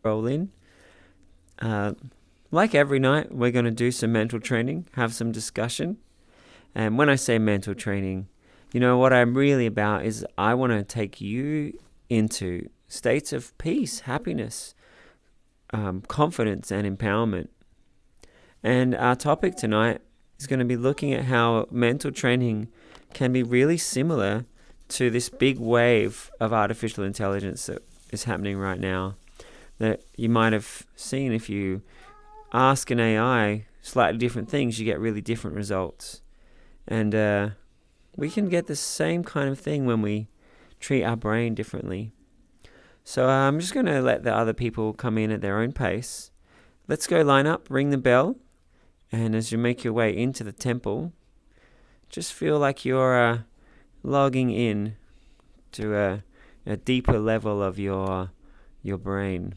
Roll in. Like every night, we're going to do some mental training, have some discussion. And when I say mental training, what I'm really about is I want to take you into states of peace, happiness, confidence, and empowerment. And our topic tonight is going to be looking at how mental training can be really similar to this big wave of artificial intelligence that is happening right now, that you might have seen. If you ask an AI slightly different things, you get really different results. And we can get the same kind of thing when we treat our brain differently. So I'm just going to let the other people come in at their own pace. Let's go line up, ring the bell, and as you make your way into the temple, just feel like you're logging in to a deeper level of your brain.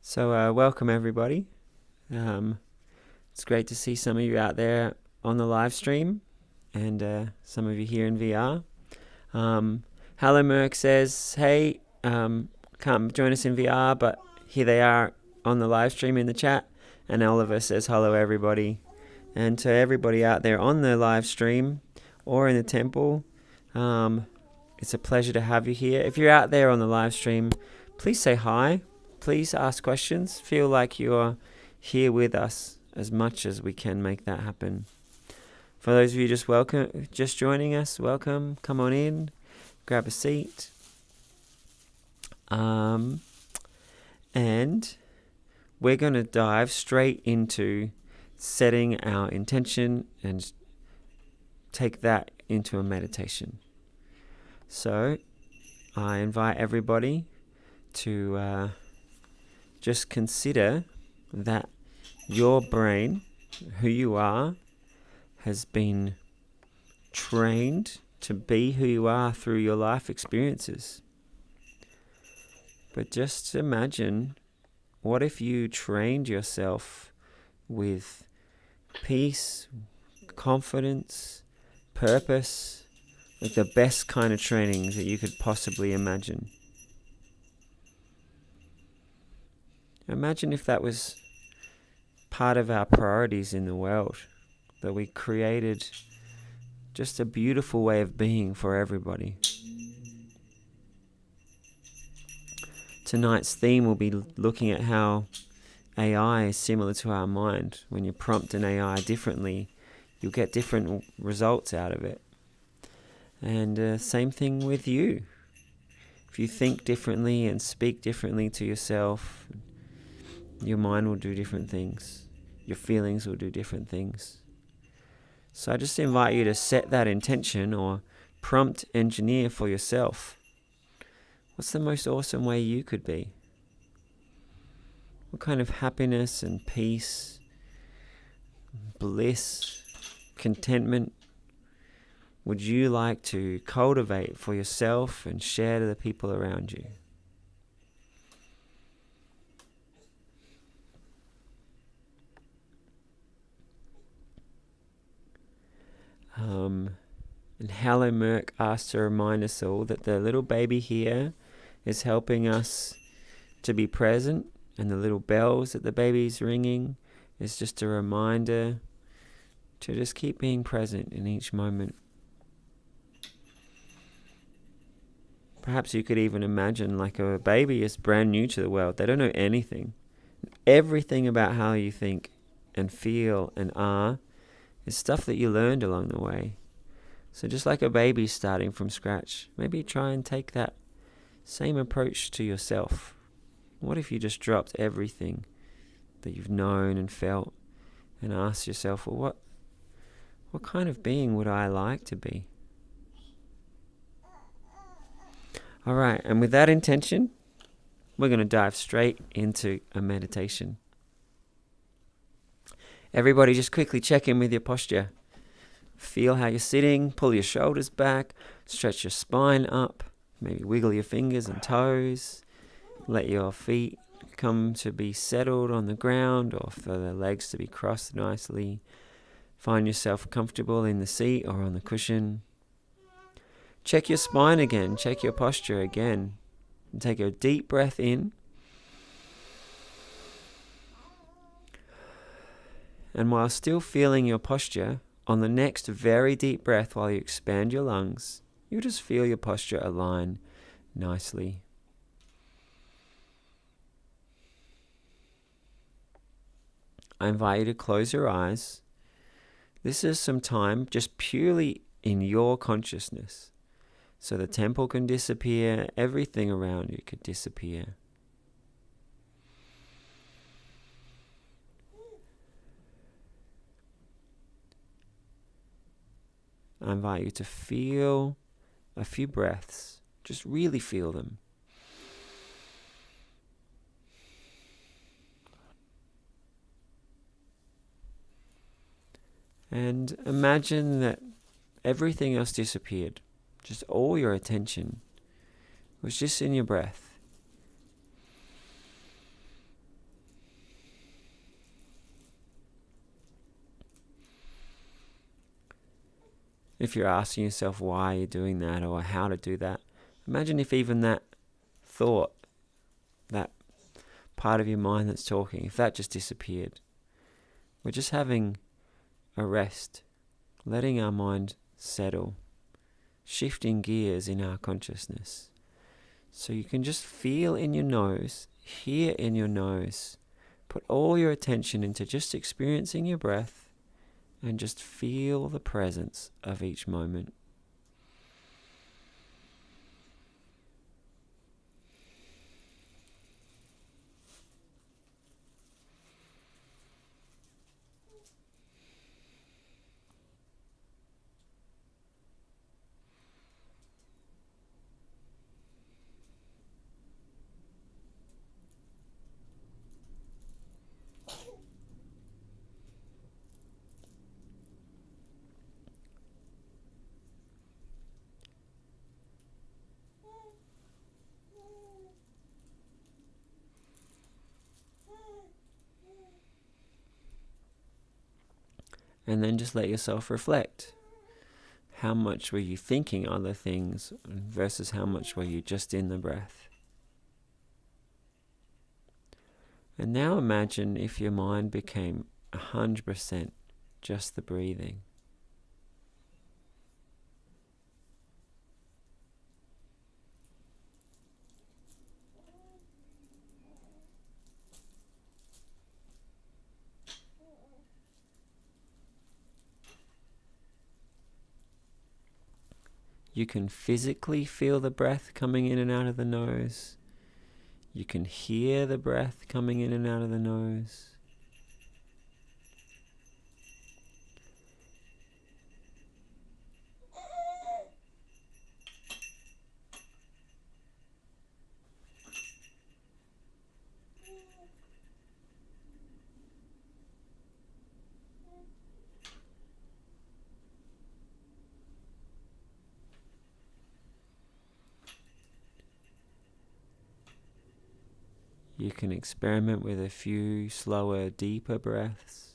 So welcome everybody. It's great to see some of you out there on the live stream, and some of you here in VR. Hello Merck says, hey, can't join us in VR, but here they are on the live stream in the chat. And Oliver says, hello everybody. And to everybody out there on the live stream or in the temple, it's a pleasure to have you here. If you're out there on the live stream, please say hi. Please ask questions. Feel like you're here with us as much as we can make that happen. For those of you just joining us, welcome. Come on in, grab a seat. And we're going to dive straight into setting our intention and take that into a meditation. So I invite everybody to just consider that your brain, who you are, has been trained to be who you are through your life experiences. But just imagine, what if you trained yourself with peace, confidence, purpose, like the best kind of trainings that you could possibly imagine? Imagine if that was part of our priorities in the world, that we created just a beautiful way of being for everybody. Tonight's theme will be looking at how AI is similar to our mind. When you prompt an AI differently, you'll get different results out of it. And same thing with you. If you think differently and speak differently to yourself, your mind will do different things. Your feelings will do different things. So I just invite you to set that intention or prompt engineer for yourself. What's the most awesome way you could be? What kind of happiness and peace, bliss, contentment would you like to cultivate for yourself and share to the people around you? And Hello Merck asked to remind us all that the little baby here is helping us to be present, and the little bells that the baby's ringing is just a reminder to just keep being present in each moment. Perhaps you could even imagine like a baby is brand new to the world. They don't know anything. Everything about how you think and feel and are is stuff that you learned along the way. So just like a baby starting from scratch, maybe try and take that same approach to yourself. What if you just dropped everything that you've known and felt and asked yourself, well, what kind of being would I like to be? All right, and with that intention, we're going to dive straight into a meditation. Everybody just quickly check in with your posture. Feel how you're sitting, pull your shoulders back, stretch your spine up, maybe wiggle your fingers and toes. Let your feet come to be settled on the ground, or for the legs to be crossed nicely. Find yourself comfortable in the seat or on the cushion. Check your spine again, check your posture again. And take a deep breath in. And while still feeling your posture, on the next very deep breath while you expand your lungs, you just feel your posture align nicely. I invite you to close your eyes. This is some time just purely in your consciousness. So the temple can disappear, everything around you could disappear. I invite you to feel a few breaths. Just really feel them. And imagine that everything else disappeared. Just all your attention was just in your breath. If you're asking yourself why you're doing that or how to do that, imagine if even that thought, that part of your mind that's talking, if that just disappeared. We're just having a rest, letting our mind settle, shifting gears in our consciousness. So you can just feel in your nose, hear in your nose, put all your attention into just experiencing your breath and just feel the presence of each moment. And then just let yourself reflect. How much were you thinking other things versus how much were you just in the breath? And now imagine if your mind became 100% just the breathing. You can physically feel the breath coming in and out of the nose. You can hear the breath coming in and out of the nose. You can experiment with a few slower, deeper breaths.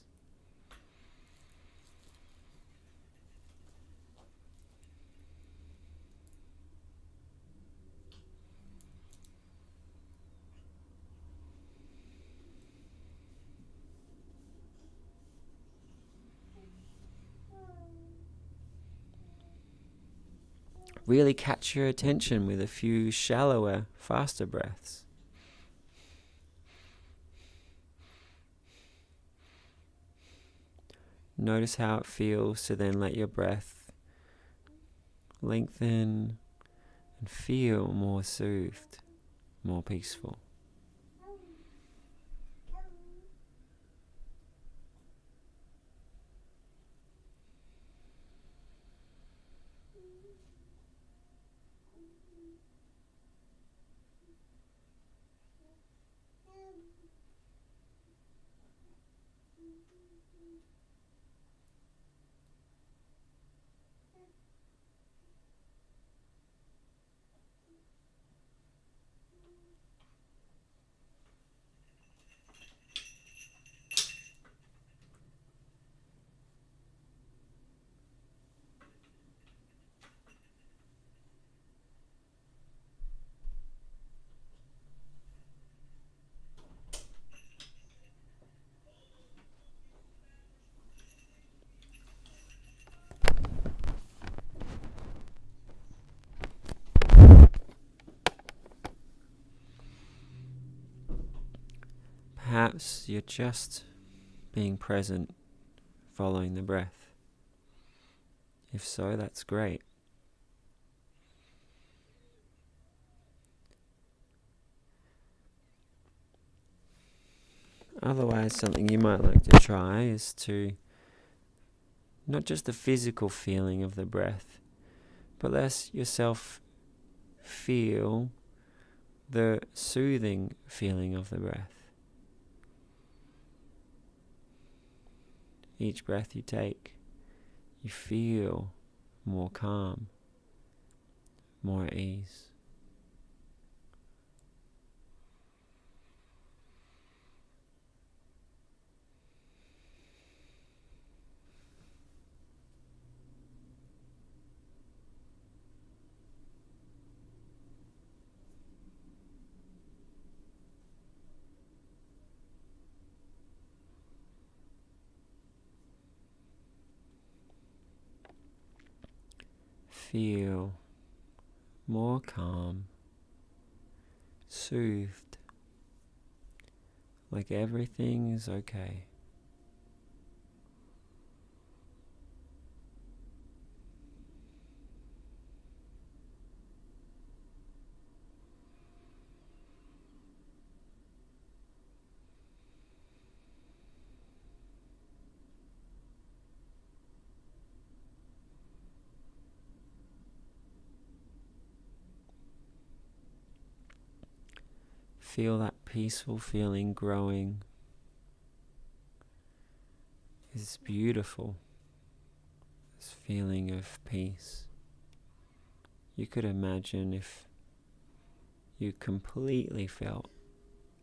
Really catch your attention with a few shallower, faster breaths. Notice how it feels to then let your breath lengthen and feel more soothed, more peaceful. Perhaps you're just being present, following the breath. If so, that's great. Otherwise, something you might like to try is to not just the physical feeling of the breath, but let yourself feel the soothing feeling of the breath. Each breath you take, you feel more calm, more at ease. Feel more calm, soothed, like everything is okay. Feel that peaceful feeling growing. It's beautiful, this feeling of peace. You could imagine if you completely felt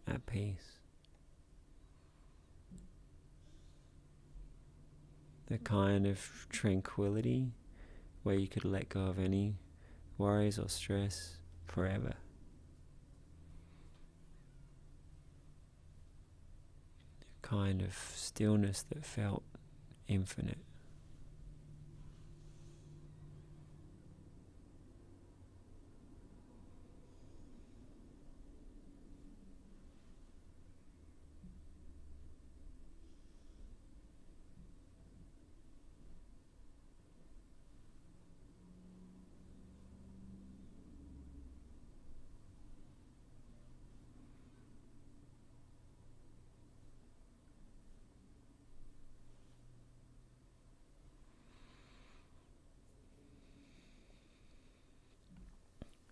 at peace. The kind of tranquility where you could let go of any worries or stress forever. Kind of stillness that felt infinite.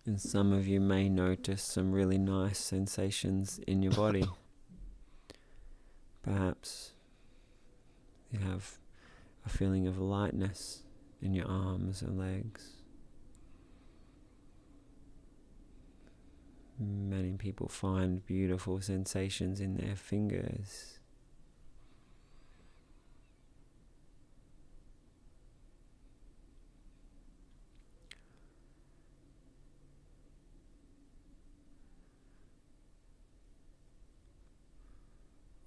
And some of you may notice some really nice sensations in your body. Perhaps you have a feeling of lightness in your arms and legs. Many people find beautiful sensations in their fingers.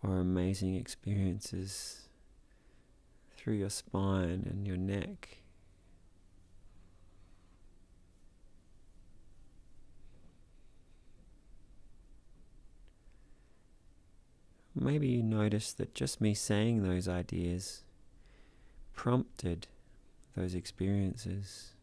Or amazing experiences through your spine and your neck. Maybe you notice that just me saying those ideas prompted those experiences.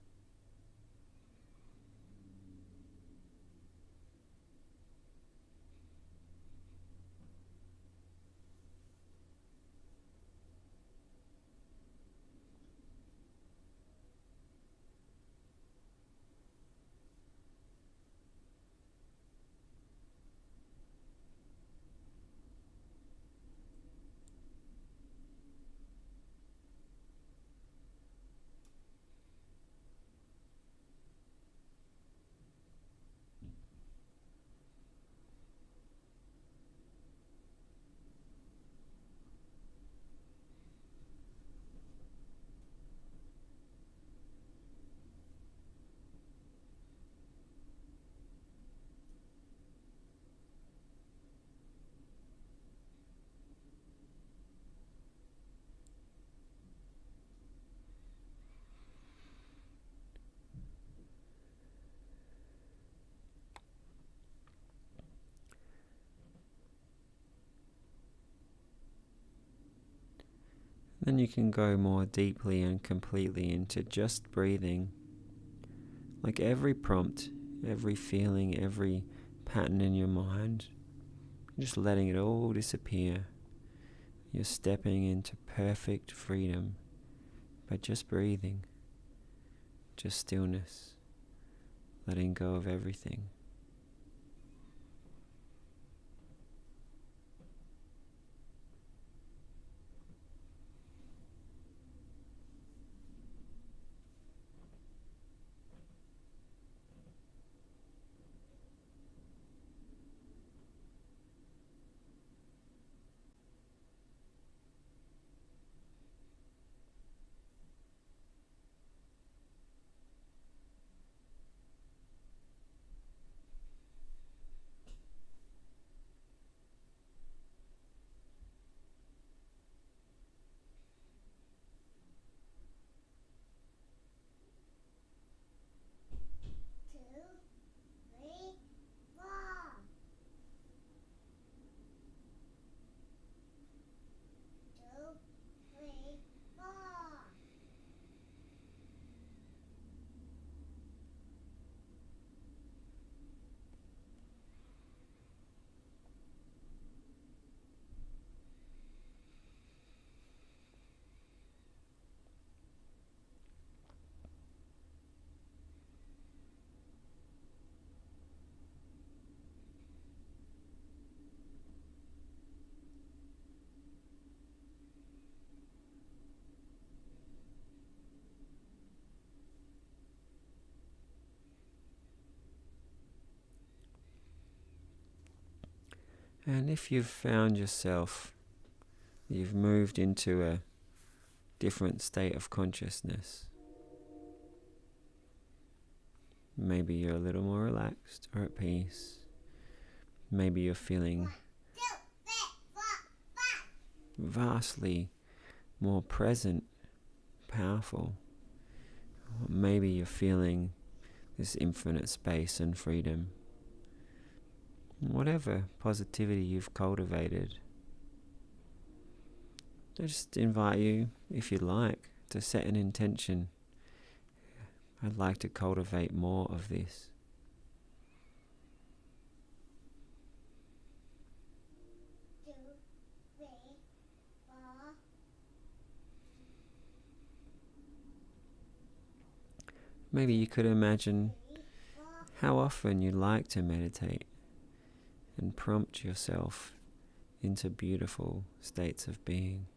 Then you can go more deeply and completely into just breathing. Like every prompt, every feeling, every pattern in your mind, just letting it all disappear. You're stepping into perfect freedom by just breathing, just stillness, letting go of everything. And if you've found yourself, you've moved into a different state of consciousness, maybe you're a little more relaxed or at peace, maybe you're feeling vastly more present, powerful, or maybe you're feeling this infinite space and freedom. Whatever positivity you've cultivated, I just invite you, if you like, to set an intention. I'd like to cultivate more of this. Maybe you could imagine how often you like to meditate and prompt yourself into beautiful states of being.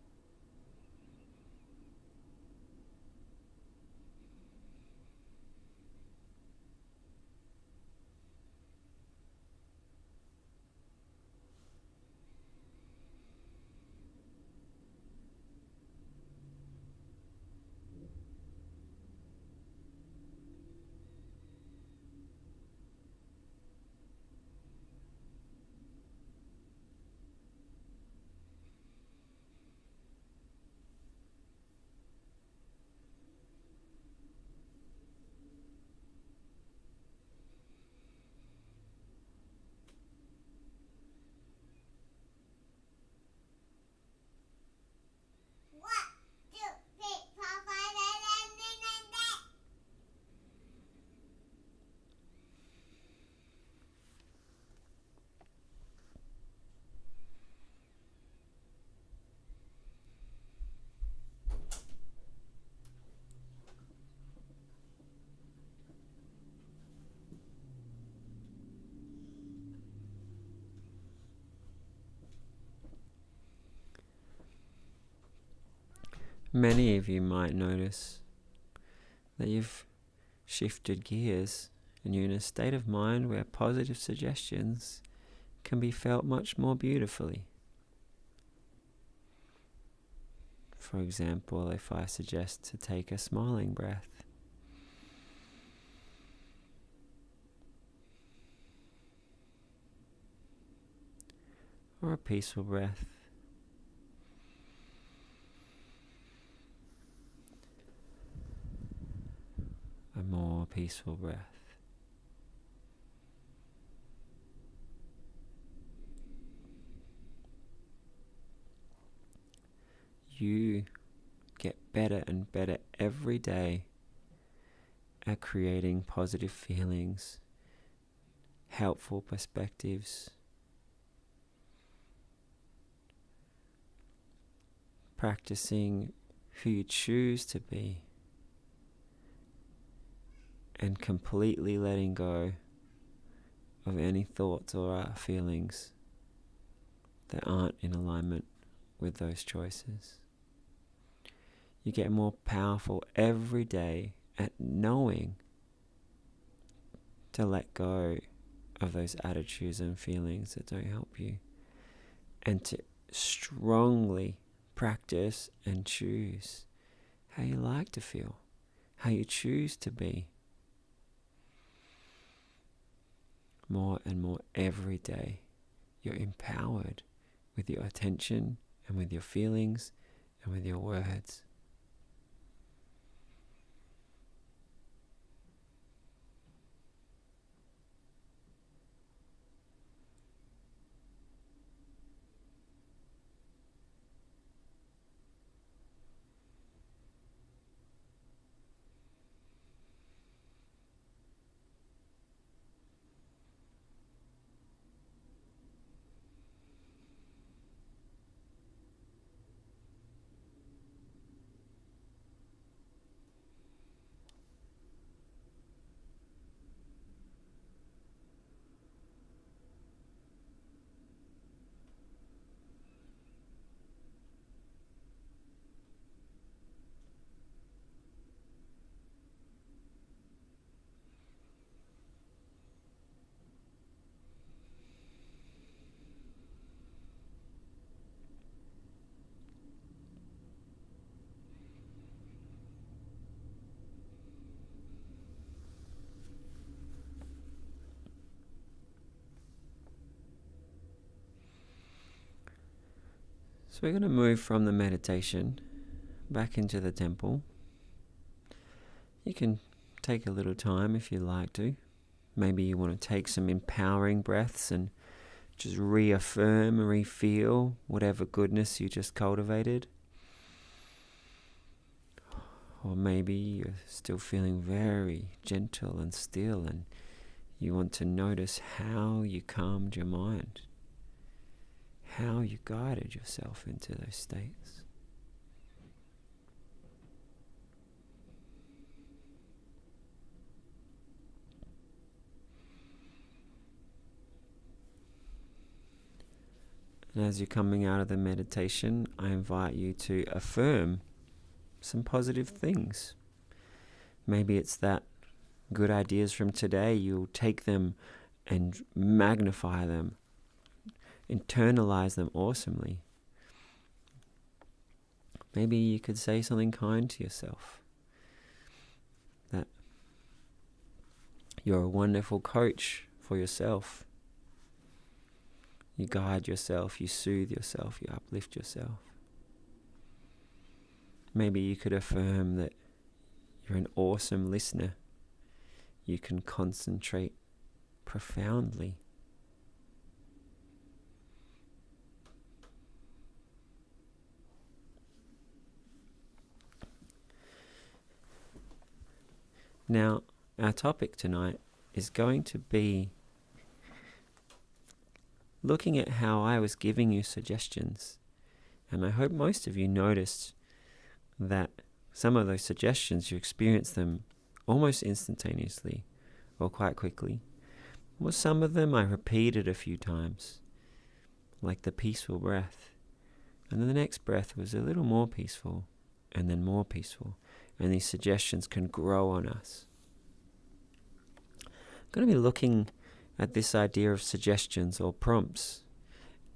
Many of you might notice that you've shifted gears and you're in a state of mind where positive suggestions can be felt much more beautifully. For example, if I suggest to take a smiling breath, or a peaceful breath, a more peaceful breath. You get better and better every day at creating positive feelings, helpful perspectives, practicing who you choose to be, and completely letting go of any thoughts or feelings that aren't in alignment with those choices. You get more powerful every day at knowing to let go of those attitudes and feelings that don't help you, and to strongly practice and choose how you like to feel, how you choose to be. More and more every day, you're empowered with your attention and with your feelings and with your words. So we're going to move from the meditation back into the temple. You can take a little time if you like to. Maybe you want to take some empowering breaths and just reaffirm and refeel whatever goodness you just cultivated. Or maybe you're still feeling very gentle and still, and you want to notice how you calmed your mind, how you guided yourself into those states. And as you're coming out of the meditation, I invite you to affirm some positive things. Maybe it's that good ideas from today, you'll take them and magnify them, internalize them awesomely. Maybe you could say something kind to yourself, that you're a wonderful coach for yourself. You guide yourself, you soothe yourself, you uplift yourself. Maybe you could affirm that you're an awesome listener. You can concentrate profoundly. Now, our topic tonight is going to be looking at how I was giving you suggestions. And I hope most of you noticed that some of those suggestions, you experienced them almost instantaneously or quite quickly. Well, some of them I repeated a few times, like the peaceful breath. And then the next breath was a little more peaceful, and then more peaceful. And these suggestions can grow on us. I'm going to be looking at this idea of suggestions or prompts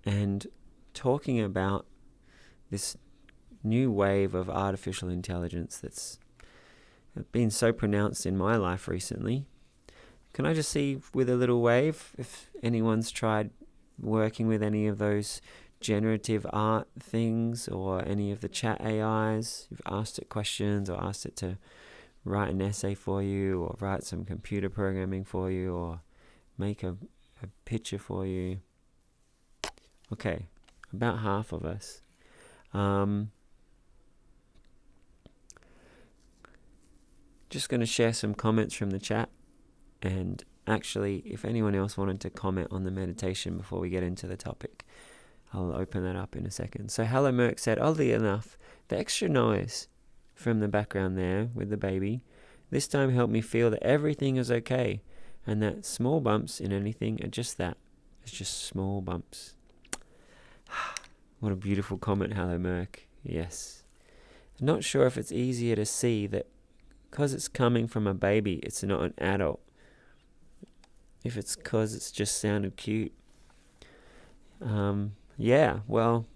and talking about this new wave of artificial intelligence that's been so pronounced in my life recently. Can I just see with a little wave if anyone's tried working with any of those generative art things or any of the chat AIs? You've asked it questions or asked it to write an essay for you or write some computer programming for you or make a picture for you. Okay, about half of us. just going to share some comments from the chat. And actually, if anyone else wanted to comment on the meditation before we get into the topic, I'll open that up in a second. So Hello Merck said, oddly enough, the extra noise from the background there with the baby this time helped me feel that everything is okay, and that small bumps in anything are just that. It's just small bumps. What a beautiful comment, Hello Merck. Yes. I'm not sure if it's easier to see that because it's coming from a baby, it's not an adult. If it's because it's just sounded cute. Yeah, well,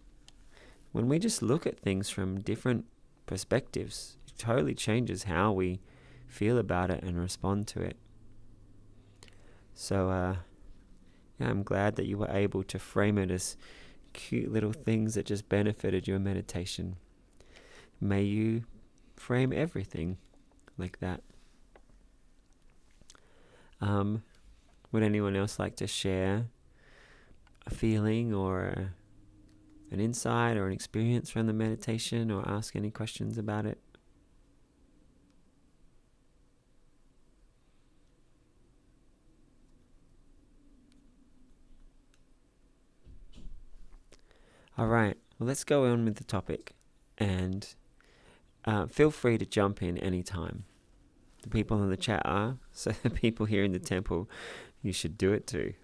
when we just look at things from different perspectives, it totally changes how we feel about it and respond to it. So, yeah, I'm glad that you were able to frame it as cute little things that just benefited your meditation. May you frame everything like that. Would anyone else like to share a feeling or an insight or an experience from the meditation, or ask any questions about it? All right, well, let's go on with the topic, and feel free to jump in anytime. The people in the chat are, so the people here in the temple, you should do it too.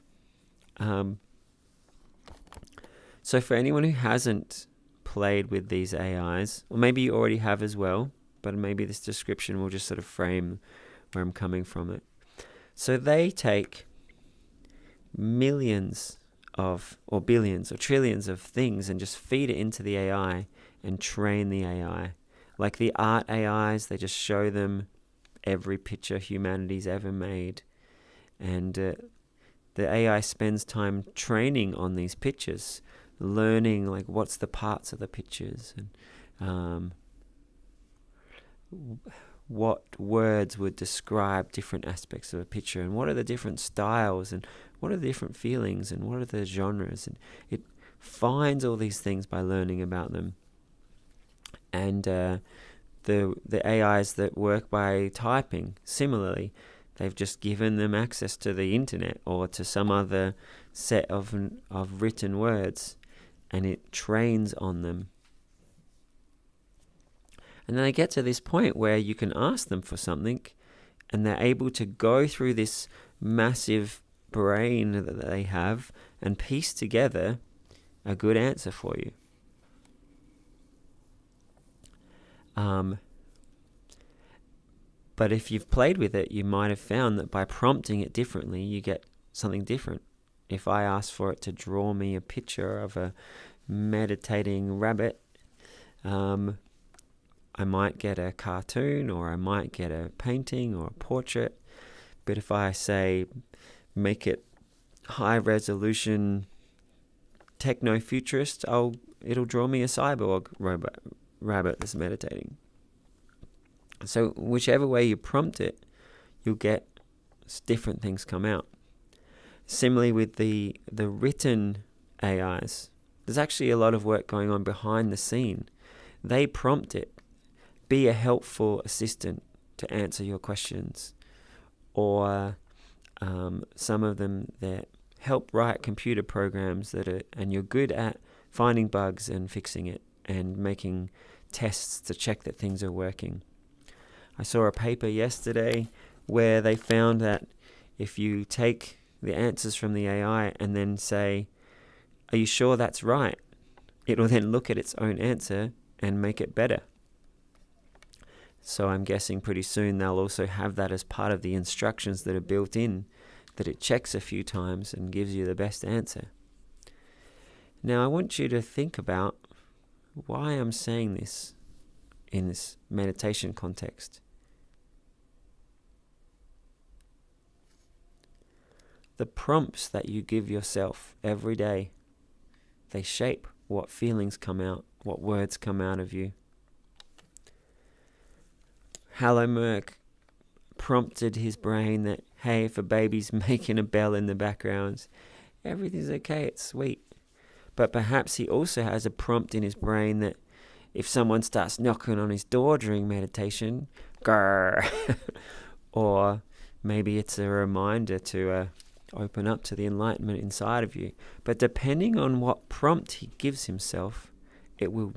So for anyone who hasn't played with these AIs, or maybe you already have as well, but maybe this description will just sort of frame where I'm coming from it. So they take millions of, or billions, or trillions of things and just feed it into the AI and train the AI. Like the art AIs, they just show them every picture humanity's ever made. And the AI spends time training on these pictures, learning like what's the parts of the pictures, and what words would describe different aspects of a picture, and what are the different styles, and what are the different feelings, and what are the genres. And it finds all these things by learning about them. And the AIs that work by typing, similarly, they've just given them access to the internet or to some other set of written words, and it trains on them. And then they get to this point where you can ask them for something, and they're able to go through this massive brain that they have and piece together a good answer for you. But if you've played with it, you might have found that by prompting it differently, you get something different. If I ask for it to draw me a picture of a meditating rabbit, I might get a cartoon, or I might get a painting or a portrait. But if I say, make it high resolution techno-futurist, it'll draw me a cyborg rabbit that's meditating. So whichever way you prompt it, you'll get different things come out. Similarly with the written AIs, there's actually a lot of work going on behind the scene. They prompt it, be a helpful assistant to answer your questions. Or some of them that help write computer programs and you're good at finding bugs and fixing it and making tests to check that things are working. I saw a paper yesterday where they found that if you take the answers from the AI and then say, are you sure that's right? It will then look at its own answer and make it better. So I'm guessing pretty soon they'll also have that as part of the instructions that are built in, that it checks a few times and gives you the best answer. Now I want you to think about why I'm saying this in this meditation context. The prompts that you give yourself every day, they shape what feelings come out, what words come out of you. Hello Merck prompted his brain that, hey, if a baby's making a bell in the background, everything's okay, it's sweet. But perhaps he also has a prompt in his brain that if someone starts knocking on his door during meditation, grr. Or maybe it's a reminder to open up to the enlightenment inside of you. But depending on what prompt he gives himself, it will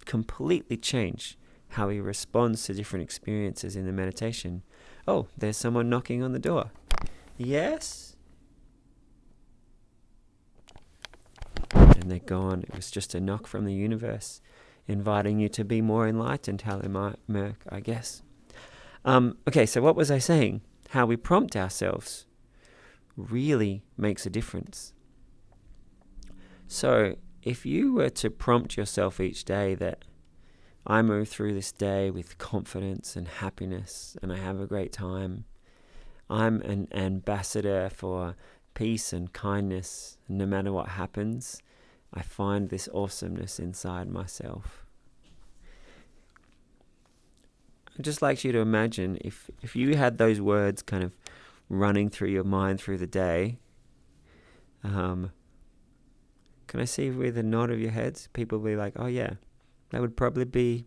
completely change how he responds to different experiences in the meditation. Oh, there's someone knocking on the door. Yes? And they're gone. It was just a knock from the universe, inviting you to be more enlightened, Halle Merck, I guess. Okay, so what was I saying? How we prompt ourselves really makes a difference. So if you were to prompt yourself each day that I move through this day with confidence and happiness and I have a great time, I'm an ambassador for peace and kindness, and no matter what happens, I find this awesomeness inside myself. I'd just like you to imagine if you had those words kind of running through your mind through the day. Can I see with a nod of your heads, people will be like, oh yeah, that would probably be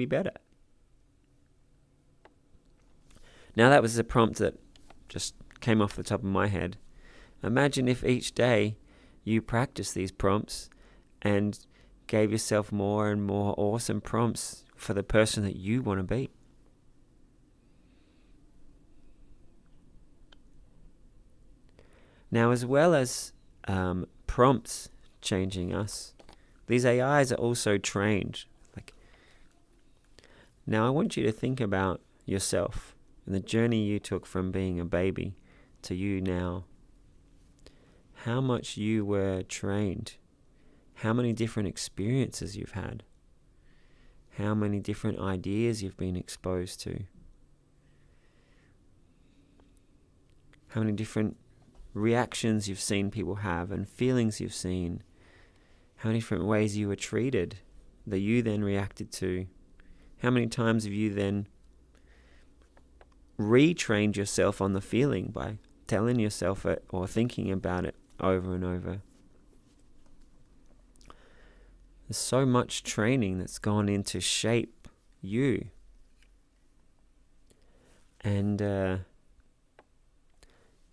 better. Now that was a prompt that just came off the top of my head. Imagine if each day you practice these prompts and gave yourself more and more awesome prompts for the person that you want to be. Now, as well as prompts changing us, these AIs are also trained. Now I want you to think about yourself and the journey you took from being a baby to you now. How much you were trained. How many different experiences you've had. How many different ideas you've been exposed to. How many different reactions you've seen people have and feelings you've seen. How many different ways you were treated that you then reacted to. How many times have you then retrained yourself on the feeling by telling yourself it or thinking about it over and over? There's so much training that's gone into shape you. And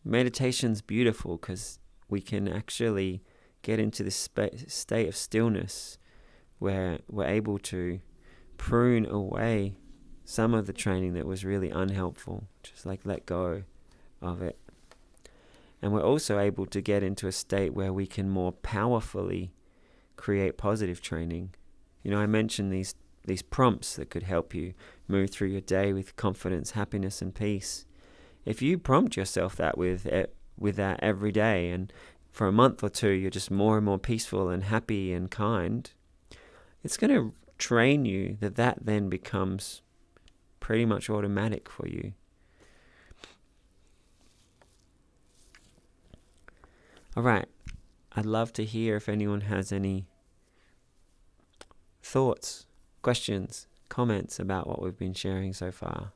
meditation's beautiful because we can actually get into this state of stillness where we're able to prune away some of the training that was really unhelpful, just like let go of it. And we're also able to get into a state where we can more powerfully create positive training. You know, I mentioned these prompts that could help you move through your day with confidence, happiness, and peace. If you prompt yourself that with that every day, and for a month or two you're just more and more peaceful and happy and kind, it's going to train you that then becomes pretty much automatic for you. All right. I'd love to hear if anyone has any thoughts, questions, comments about what we've been sharing so far.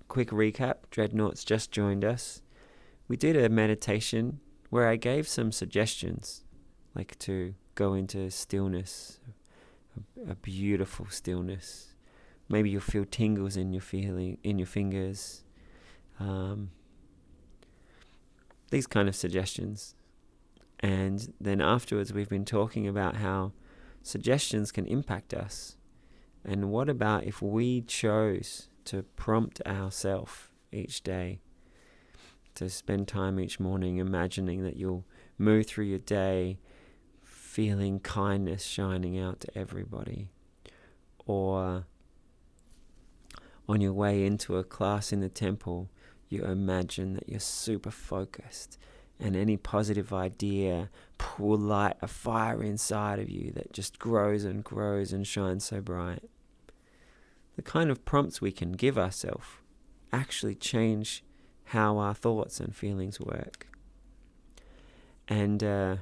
Quick recap, Dreadnought's just joined us. We did a meditation where I gave some suggestions, like to go into stillness, a beautiful stillness. Maybe you'll feel tingles in your fingers. These kind of suggestions. And then afterwards we've been talking about how suggestions can impact us. And what about if we chose to prompt ourselves each day, to spend time each morning imagining that you'll move through your day feeling kindness shining out to everybody, or on your way into a class in the temple, you imagine that you're super focused and any positive idea will light a fire inside of you that just grows and grows and shines so bright. The kind of prompts we can give ourselves actually change how our thoughts and feelings work. And I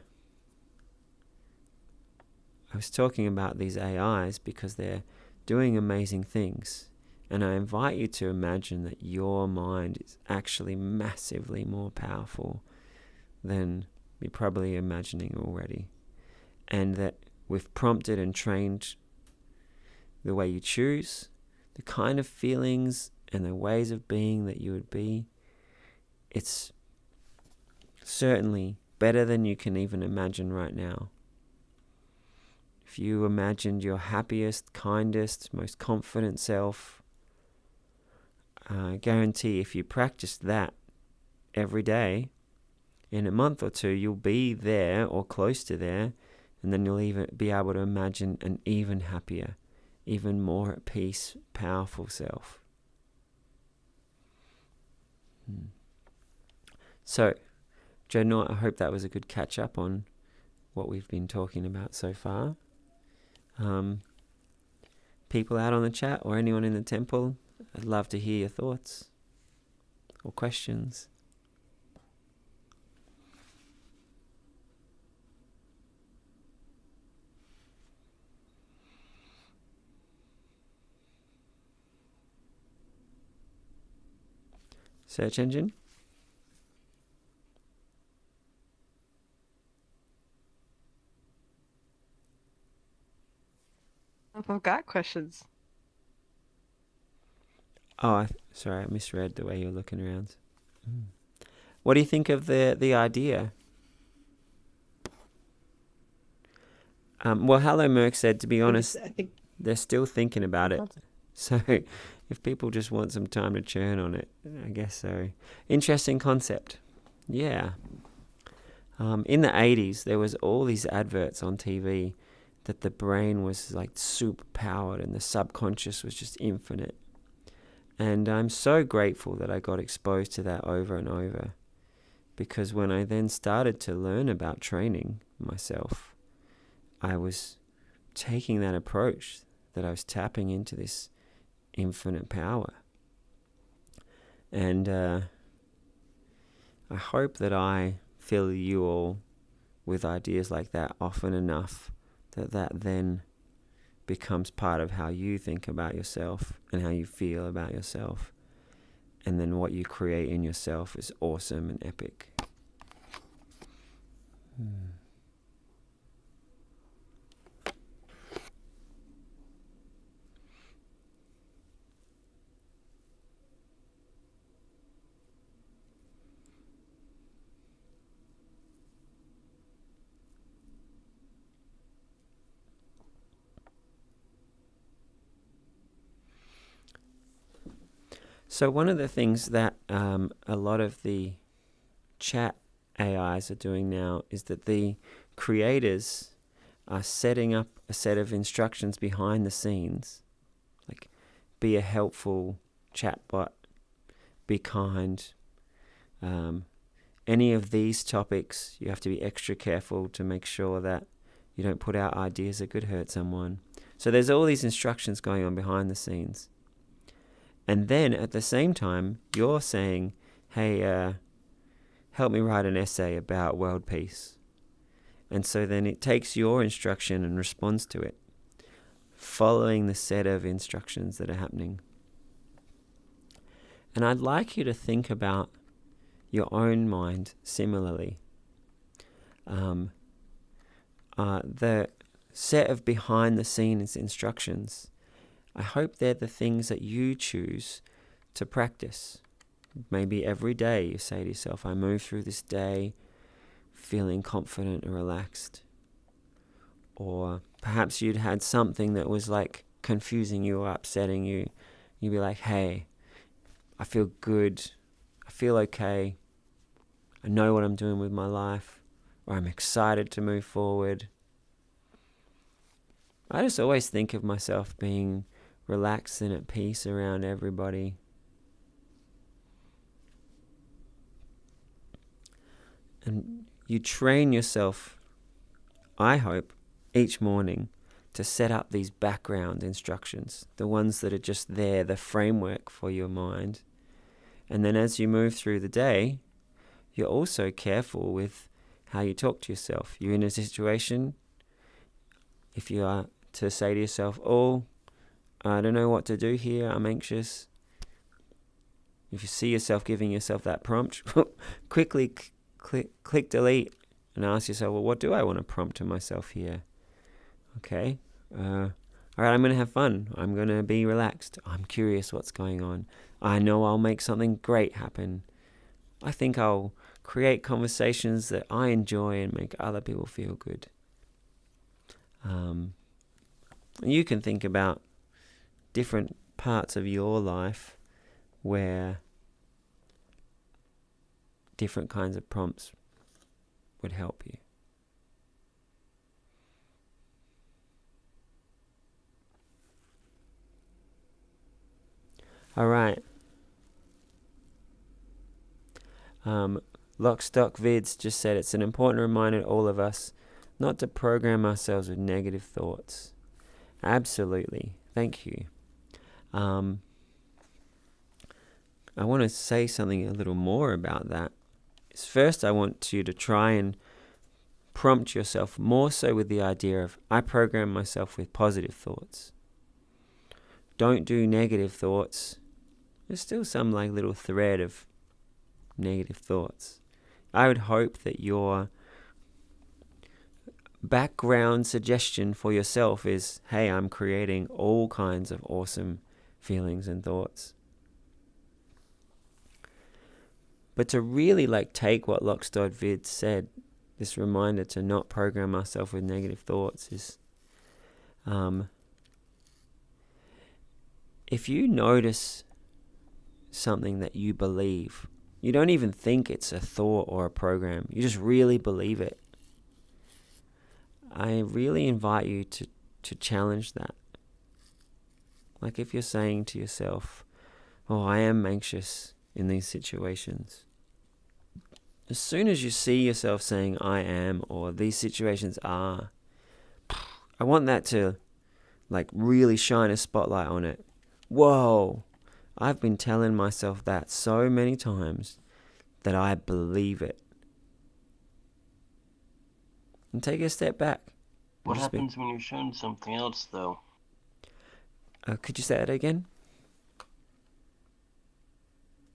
was talking about these AIs because they're doing amazing things. And I invite you to imagine that your mind is actually massively more powerful than you're probably imagining already. and that we've prompted and trained the way you choose, the kind of feelings and the ways of being that you would be, it's certainly better than you can even imagine right now. If you imagined your happiest, kindest, most confident self, I guarantee if you practiced that every day, in a month or two, you'll be there or close to there, and then you'll even be able to imagine an even happier, even more at peace, powerful self. So, Joe, I hope that was a good catch up on what we've been talking about so far. People out on the chat or anyone in the temple, I'd love to hear your thoughts or questions. Search engine? I've got questions. Oh, sorry, I misread the way you're looking around. What do you think of the idea? Well, Hello Merck said, to be honest, I think they're still thinking about it. So if people just want some time to churn on it, I guess so. Interesting concept. Yeah. In the 80s, there was all these adverts on TV that the brain was like super powered and the subconscious was just infinite. And I'm so grateful that I got exposed to that over and over, because when I then started to learn about training myself, I was taking that approach, that I was tapping into this infinite power. And I hope that I fill you all with ideas like that often enough that then becomes part of how you think about yourself and how you feel about yourself. And then what you create in yourself is awesome and epic. So one of the things that a lot of the chat AIs are doing now is that the creators are setting up a set of instructions behind the scenes, like be a helpful chatbot, be kind. Any of these topics, you have to be extra careful to make sure that you don't put out ideas that could hurt someone. So there's all these instructions going on behind the scenes. And then at the same time, you're saying, hey, help me write an essay about world peace. And so then it takes your instruction and responds to it, following the set of instructions that are happening. And I'd like you to think about your own mind similarly. The set of behind the scenes instructions, I hope they're the things that you choose to practice. Maybe every day you say to yourself, I move through this day feeling confident and relaxed. Or perhaps you'd had something that was like confusing you or upsetting you. You'd be like, hey, I feel good. I feel okay. I know what I'm doing with my life. Or I'm excited to move forward. I just always think of myself being relaxed and at peace around everybody. And you train yourself, I hope, each morning to set up these background instructions, the ones that are just there, the framework for your mind. And then as you move through the day, you're also careful with how you talk to yourself. You're in a situation, if you are to say to yourself, oh, I don't know what to do here, I'm anxious. If you see yourself giving yourself that prompt, quickly click delete and ask yourself, well, what do I want to prompt to myself here? Okay. All right, I'm going to have fun. I'm going to be relaxed. I'm curious what's going on. I know I'll make something great happen. I think I'll create conversations that I enjoy and make other people feel good. You can think about different parts of your life where different kinds of prompts would help you. All right. Lockstock Vids just said it's an important reminder to all of us not to program ourselves with negative thoughts. Absolutely. Thank you. I want to say something a little more about that. First, I want you to try and prompt yourself more so with the idea of, I program myself with positive thoughts. Don't do negative thoughts. There's still some like little thread of negative thoughts. I would hope that your background suggestion for yourself is, hey, I'm creating all kinds of awesome feelings and thoughts. But to really take what Lockstock Vid said, this reminder to not program ourselves with negative thoughts is, if you notice something that you believe, you don't even think it's a thought or a program, you just really believe it, I really invite you to challenge that. Like if you're saying to yourself, oh, I am anxious in these situations. As soon as you see yourself saying I am, or these situations are, I want that to really shine a spotlight on it. Whoa, I've been telling myself that so many times that I believe it. And take a step back. What happens when you're shown something else, though? Could you say that again?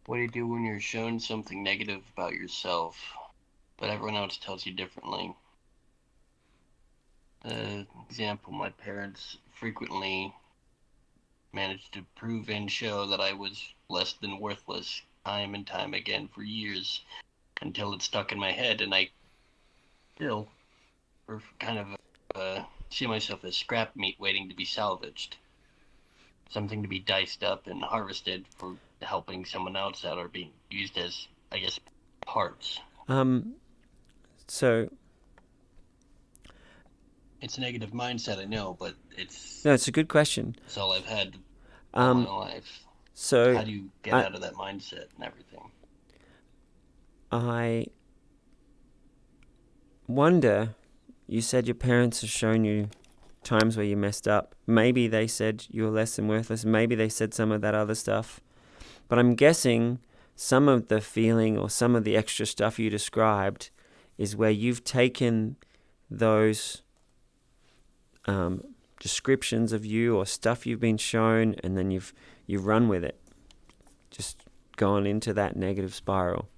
What do you do when you're shown something negative about yourself, but everyone else tells you differently? Example, my parents frequently managed to prove and show that I was less than worthless time and time again for years, until it stuck in my head, and I still kind of see myself as scrap meat waiting to be salvaged. Something to be diced up and harvested for helping someone else out, or being used as, I guess, parts. So it's a negative mindset, I know, but it's a good question. It's all I've had all my life. So how do you get out of that mindset and everything? I wonder, you said your parents have shown you times where you messed up. Maybe they said you were less than worthless. Maybe they said some of that other stuff. But I'm guessing some of the feeling or some of the extra stuff you described is where you've taken those descriptions of you or stuff you've been shown, and then you've run with it. Just gone into that negative spiral.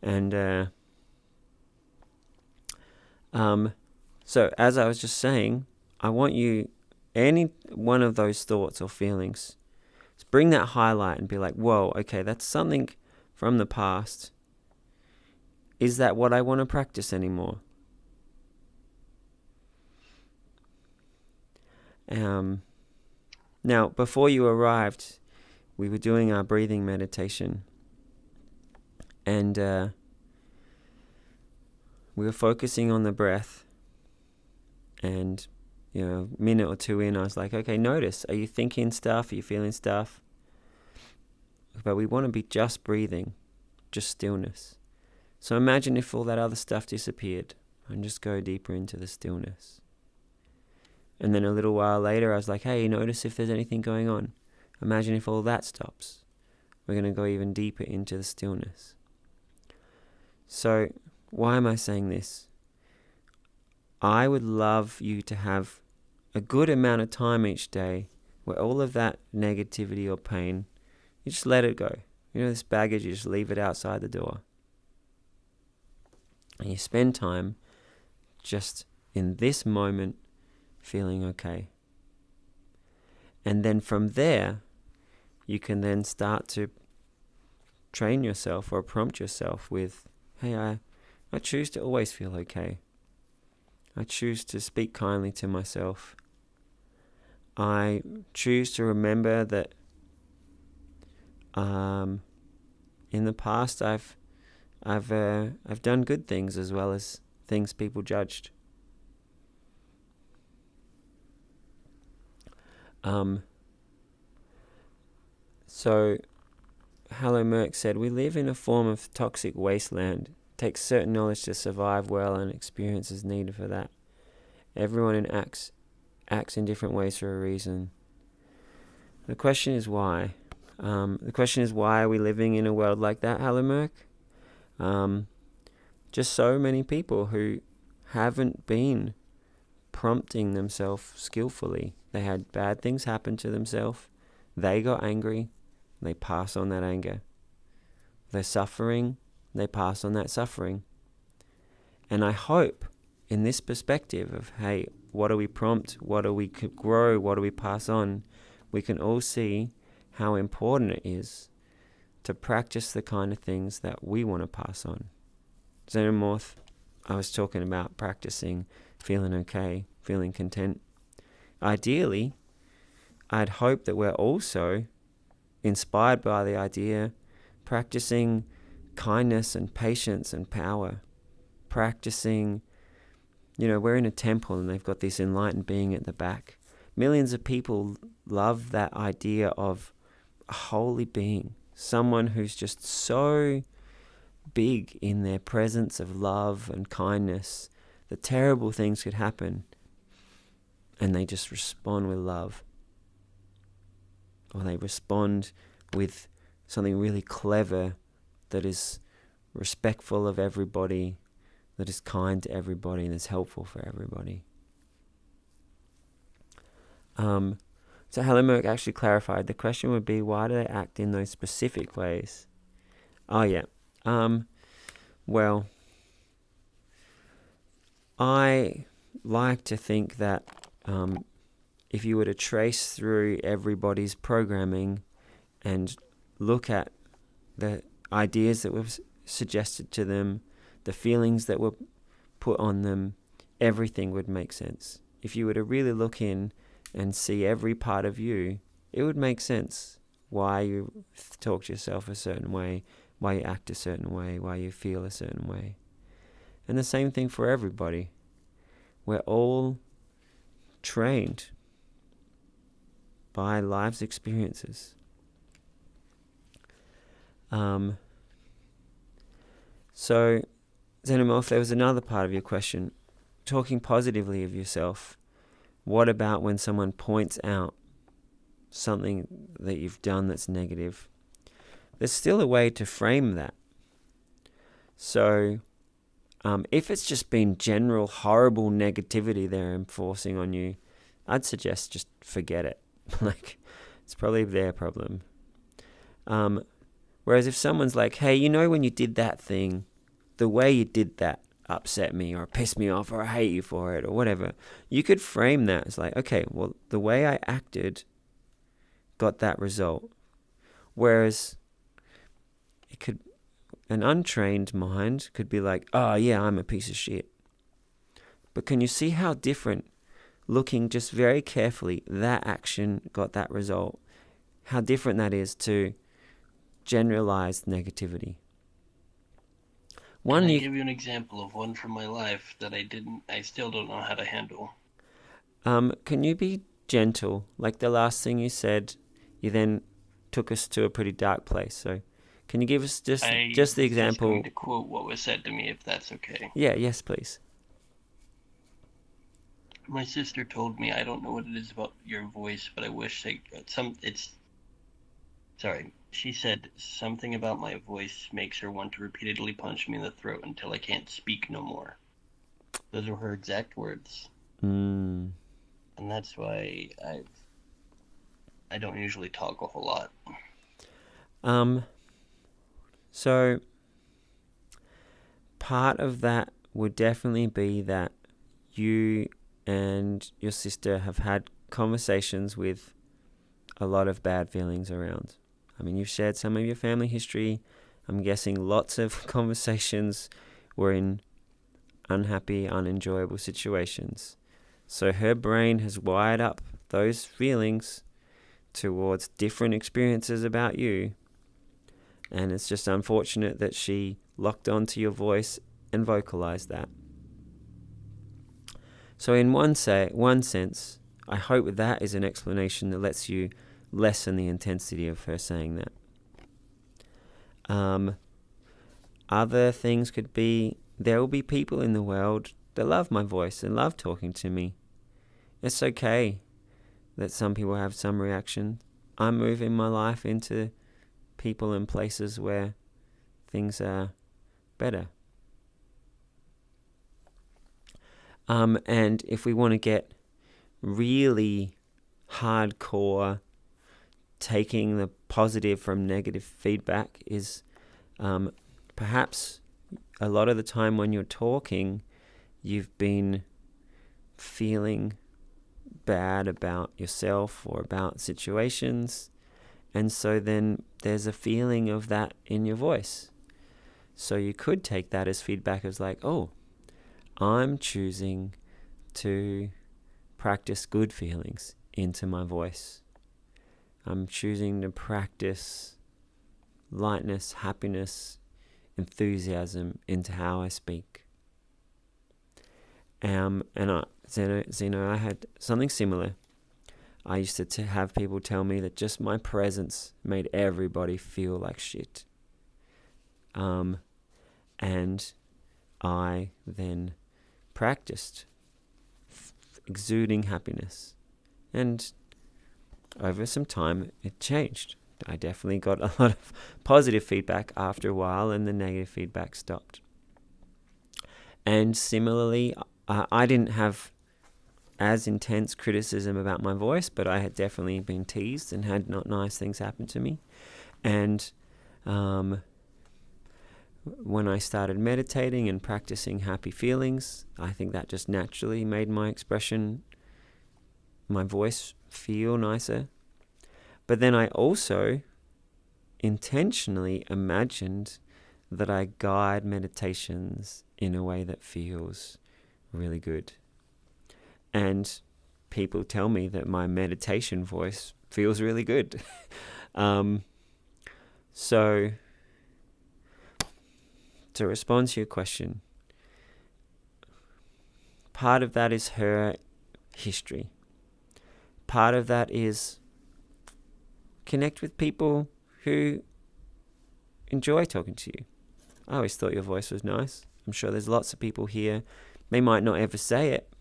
And so as I was just saying, I want you, any one of those thoughts or feelings, just bring that highlight and be like, whoa, okay, that's something from the past. Is that what I want to practice anymore? Now, before you arrived, we were doing our breathing meditation, and we were focusing on the breath. And a minute or two in, I was like, okay, notice, are you thinking stuff? Are you feeling stuff? But we want to be just breathing, just stillness. So imagine if all that other stuff disappeared, and just go deeper into the stillness. And then a little while later, I was like, hey, notice if there's anything going on. Imagine if all that stops. We're going to go even deeper into the stillness. So why am I saying this? I would love you to have a good amount of time each day where all of that negativity or pain, you just let it go. This baggage, you just leave it outside the door. And you spend time just in this moment feeling okay. And then from there, you can then start to train yourself or prompt yourself with, hey, I choose to always feel okay. I choose to speak kindly to myself. I choose to remember that in the past I've done good things as well as things people judged. So Hello Merck said, we live in a form of toxic wasteland. It takes certain knowledge to survive well, and experience is needed for that. Everyone acts in different ways for a reason. The question is why. Why are we living in a world like that, Hello Merck? Just so many people who haven't been prompting themselves skillfully. They had bad things happen to themselves. They got angry. They pass on that anger. They're suffering. They pass on that suffering. And I hope in this perspective of, hey, what do we prompt? What do we grow? What do we pass on? We can all see how important it is to practice the kind of things that we want to pass on. Xenomorph, I was talking about practicing feeling okay, feeling content. Ideally, I'd hope that we're also inspired by the idea, practicing kindness and patience and power, practicing, we're in a temple and they've got this enlightened being at the back. Millions of people love that idea of a holy being, someone who's just so big in their presence of love and kindness that terrible things could happen and they just respond with love. Or they respond with something really clever that is respectful of everybody, that is kind to everybody, and is helpful for everybody. So Helen Merck actually clarified. The question would be, why do they act in those specific ways? Oh, yeah. Well, I like to think that if you were to trace through everybody's programming and look at the ideas that were suggested to them, the feelings that were put on them, everything would make sense. If you were to really look in and see every part of you, it would make sense why you talk to yourself a certain way, why you act a certain way, why you feel a certain way. And the same thing for everybody. We're all trained by life's experiences. So, Xenomorph, there was another part of your question. Talking positively of yourself. What about when someone points out something that you've done that's negative? There's still a way to frame that. So, if it's just been general horrible negativity they're enforcing on you, I'd suggest just forget it. It's probably their problem. Whereas if someone's like, hey, when you did that thing, the way you did that upset me or pissed me off or I hate you for it or whatever, you could frame that as like, okay, well, the way I acted got that result. Whereas an untrained mind could be like, oh yeah, I'm a piece of shit. But can you see how different, looking just very carefully, that action got that result, how different that is to generalized negativity? Can I give you an example of one from my life that I still don't know how to handle? Can you be gentle? Like the last thing you said, you then took us to a pretty dark place. So can you give us just the example? I'm going to quote what was said to me, if that's okay. Yeah, yes, please. My sister told me, I don't know what it is about your voice, but I wish she said something about my voice makes her want to repeatedly punch me in the throat until I can't speak no more. Those were her exact words. And that's why I don't usually talk a whole lot. So part of that would definitely be that you and your sister have had conversations with a lot of bad feelings around. I mean, you've shared some of your family history. I'm guessing lots of conversations were in unhappy, unenjoyable situations. So her brain has wired up those feelings towards different experiences about you. And it's just unfortunate that she locked onto your voice and vocalized that. So in one sense, I hope that is an explanation that lets you lessen the intensity of her saying that. Other things could be, there will be people in the world that love my voice and love talking to me. It's okay that some people have some reaction. I'm moving my life into people and places where things are better. And if we want to get really hardcore, taking the positive from negative feedback is perhaps a lot of the time when you're talking, you've been feeling bad about yourself or about situations, and so then there's a feeling of that in your voice. So you could take that as feedback as like, oh, I'm choosing to practice good feelings into my voice. I'm choosing to practice lightness, happiness, enthusiasm into how I speak. Zeno, I had something similar. I used to have people tell me that just my presence made everybody feel like shit. And I then practiced exuding happiness. And over some time, it changed. I definitely got a lot of positive feedback after a while, and the negative feedback stopped. And similarly, I didn't have as intense criticism about my voice, but I had definitely been teased and had not nice things happen to me. And when I started meditating and practicing happy feelings, I think that just naturally made my expression, my voice, feel nicer. But then I also intentionally imagined that I guide meditations in a way that feels really good. And people tell me that my meditation voice feels really good. So to respond to your question, part of that is her history. Part of that is connect with people who enjoy talking to you. I always thought your voice was nice. I'm sure there's lots of people here. They might not ever say it,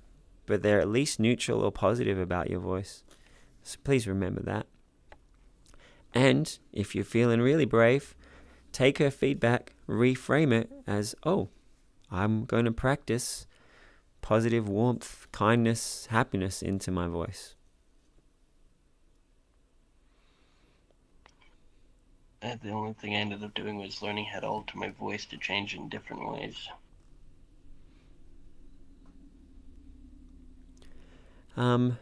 but they're at least neutral or positive about your voice. So please remember that. And if you're feeling really brave, take her feedback, reframe it as, oh, I'm going to practice positive warmth, kindness, happiness into my voice. The only thing I ended up doing was learning how to alter my voice to change in different ways. Do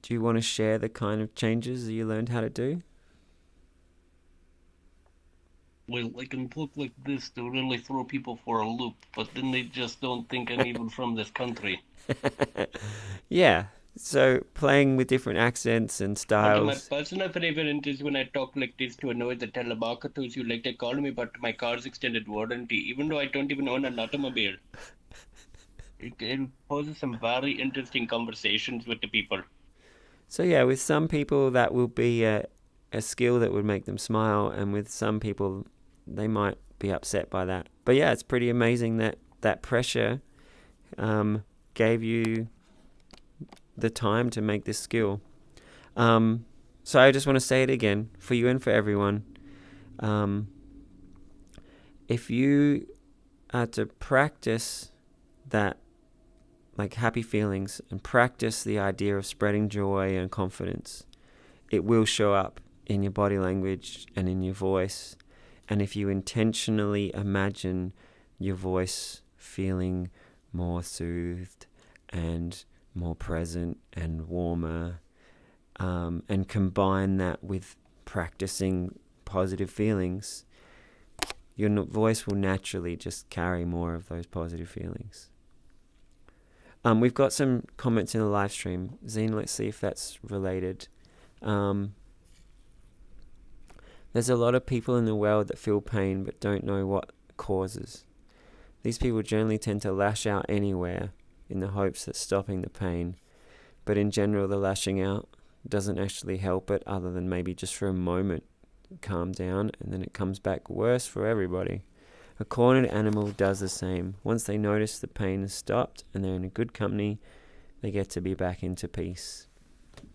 you want to share the kind of changes that you learned how to do? Well, I can talk like this to really throw people for a loop, but then they just don't think I'm even from this country. Yeah, so playing with different accents and styles. My personal favorite is when I talk like this to annoy the telemarketers who like to call me about my car's extended warranty, even though I don't even own an automobile. It poses some very interesting conversations with the people. So yeah, with some people that will be a skill that would make them smile, and with some people they might be upset by that. But yeah, it's pretty amazing that pressure gave you the time to make this skill. So I just want to say it again for you and for everyone. If you are to practice that, like happy feelings, and practice the idea of spreading joy and confidence, it will show up in your body language and in your voice. And if you intentionally imagine your voice feeling more soothed and more present and warmer, and combine that with practicing positive feelings, your voice will naturally just carry more of those positive feelings. We've got some comments in the live stream. Zine, let's see if that's related. There's a lot of people in the world that feel pain but don't know what causes. These people generally tend to lash out anywhere in the hopes that stopping the pain, but in general the lashing out doesn't actually help it, other than maybe just for a moment calm down, and then it comes back worse for everybody. A cornered animal does the same. Once they notice the pain has stopped and they're in a good company, they get to be back into peace.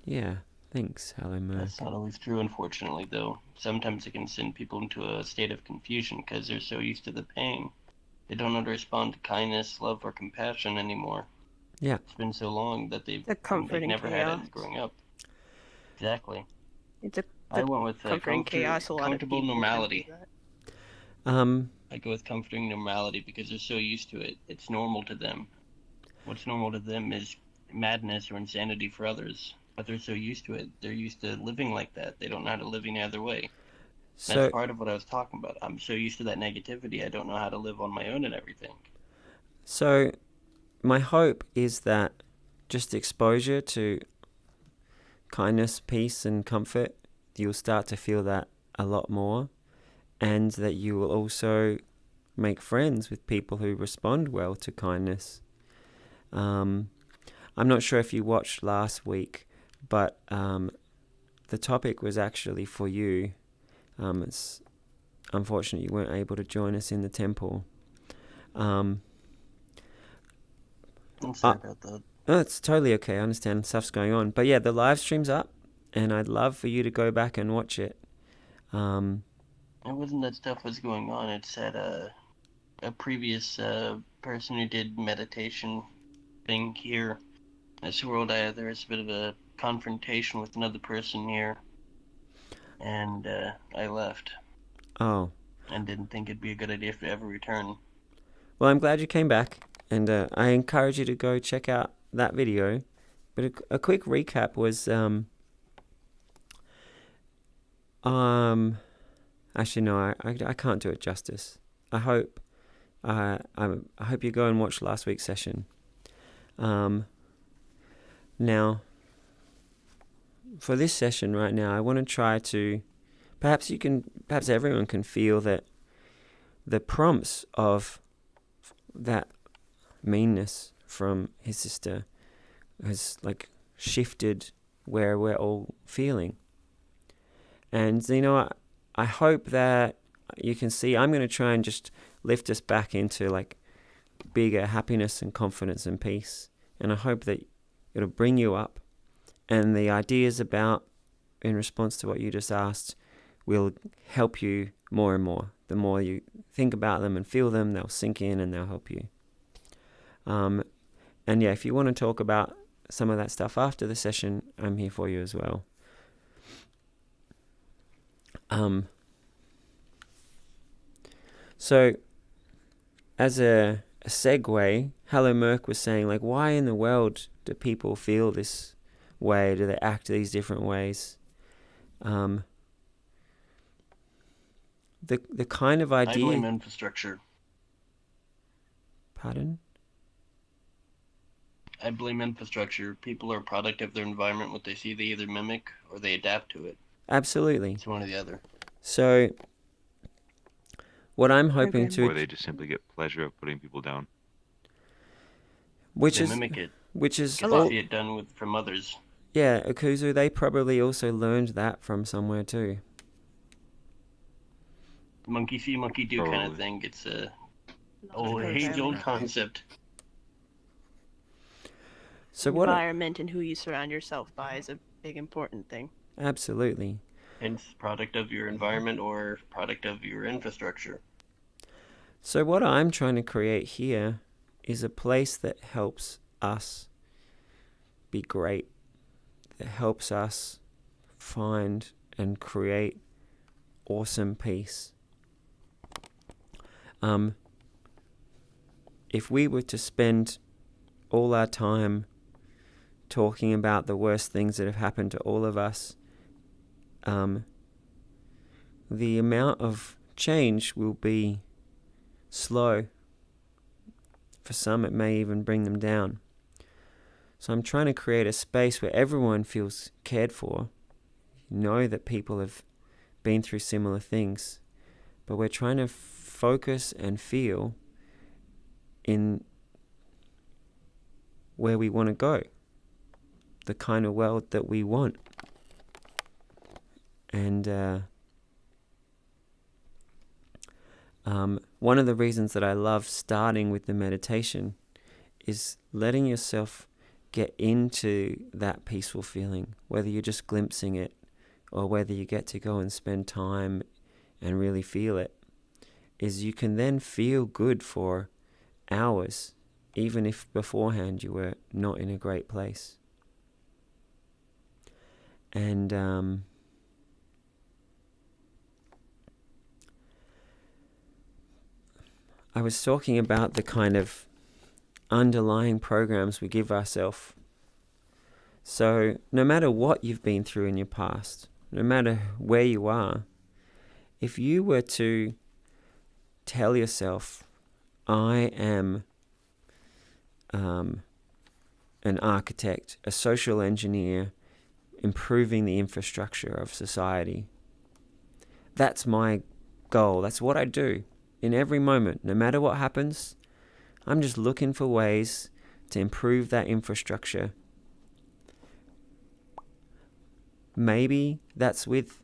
Yeah, thanks, Hello Merc. That's not always true, unfortunately, though. Sometimes it can send people into a state of confusion because they're so used to the pain. They don't know how to respond to kindness, love, or compassion anymore. Yeah. It's been so long that they've never chaos. had it growing up. Exactly. I went with comforting chaos. A lot of comfortable people normality. I go with comforting normality because they're so used to it. It's normal to them. What's normal to them is madness or insanity for others. But they're so used to it. They're used to living like that. They don't know how to live any other way. That's part of what I was talking about. I'm so used to that negativity. I don't know how to live on my own and everything. So my hope is that just exposure to kindness, peace, and comfort, you'll start to feel that a lot more, and that you will also make friends with people who respond well to kindness. I'm not sure if you watched last week, but the topic was actually for you. It's unfortunate you weren't able to join us in the temple. I'm sorry about that. No, it's totally okay. I understand stuff's going on. But yeah, the live stream's up, and I'd love for you to go back and watch it. It wasn't that stuff was going on. It's that a previous person who did meditation thing here in this world, there was a bit of a confrontation with another person here, and I left. Oh. And didn't think it'd be a good idea to ever return. Well, I'm glad you came back, and I encourage you to go check out that video. But a quick recap was actually no, I can't do it justice. I hope you go and watch last week's session. Now, for this session right now, I want to try to perhaps everyone can feel that the prompts of that meanness from his sister has like shifted where we're all feeling. And I hope that you can see I'm going to try and just lift us back into like bigger happiness and confidence and peace. And I hope that it'll bring you up, and the ideas about, in response to what you just asked, will help you more and more. The more you think about them and feel them, they'll sink in and they'll help you. And yeah, if you want to talk about some of that stuff after the session, I'm here for you as well. So, as a segue, Hello Merc was saying, like, why in the world do people feel this way? Do they act these different ways? The kind of idea... I blame infrastructure. Pardon? I blame infrastructure. People are a product of their environment. What they see, they either mimic or they adapt to it. Absolutely. It's one or the other. So, what I'm hoping to... Or they just simply get pleasure of putting people down. They mimic it. Which is... They see it done from others. Yeah, Akuzu, they probably also learned that from somewhere too. Monkey see, monkey do kind of thing. It's a age-old concept. So environment and who you surround yourself by is a big important thing. Absolutely. Hence, product of your environment or product of your infrastructure. So what I'm trying to create here is a place that helps us be great, that helps us find and create awesome peace. if we were to spend all our time talking about the worst things that have happened to all of us, the amount of change will be slow. For some, it may even bring them down. So I'm trying to create a space where everyone feels cared for. Know that people have been through similar things, but we're trying to focus and feel in where we want to go, the kind of world that we want. And one of the reasons that I love starting with the meditation is letting yourself get into that peaceful feeling, whether you're just glimpsing it or whether you get to go and spend time and really feel it, is you can then feel good for hours, even if beforehand you were not in a great place. And I was talking about the kind of underlying programs we give ourselves. So no matter what you've been through in your past, no matter where you are, if you were to tell yourself, I am an architect, a social engineer, improving the infrastructure of society. That's my goal. That's what I do in every moment. No matter what happens, I'm just looking for ways to improve that infrastructure. Maybe that's with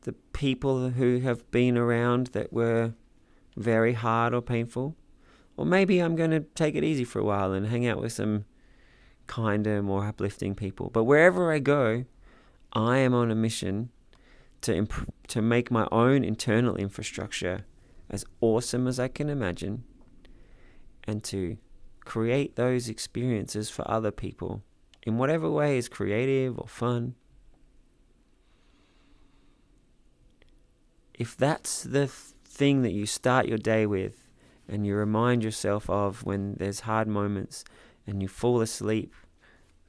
the people who have been around that were very hard or painful. Or maybe I'm going to take it easy for a while and hang out with some kinder, more uplifting people. But wherever I go, I am on a mission to make my own internal infrastructure as awesome as I can imagine, and to create those experiences for other people in whatever way is creative or fun. If that's the thing that you start your day with, and you remind yourself of when there's hard moments and you fall asleep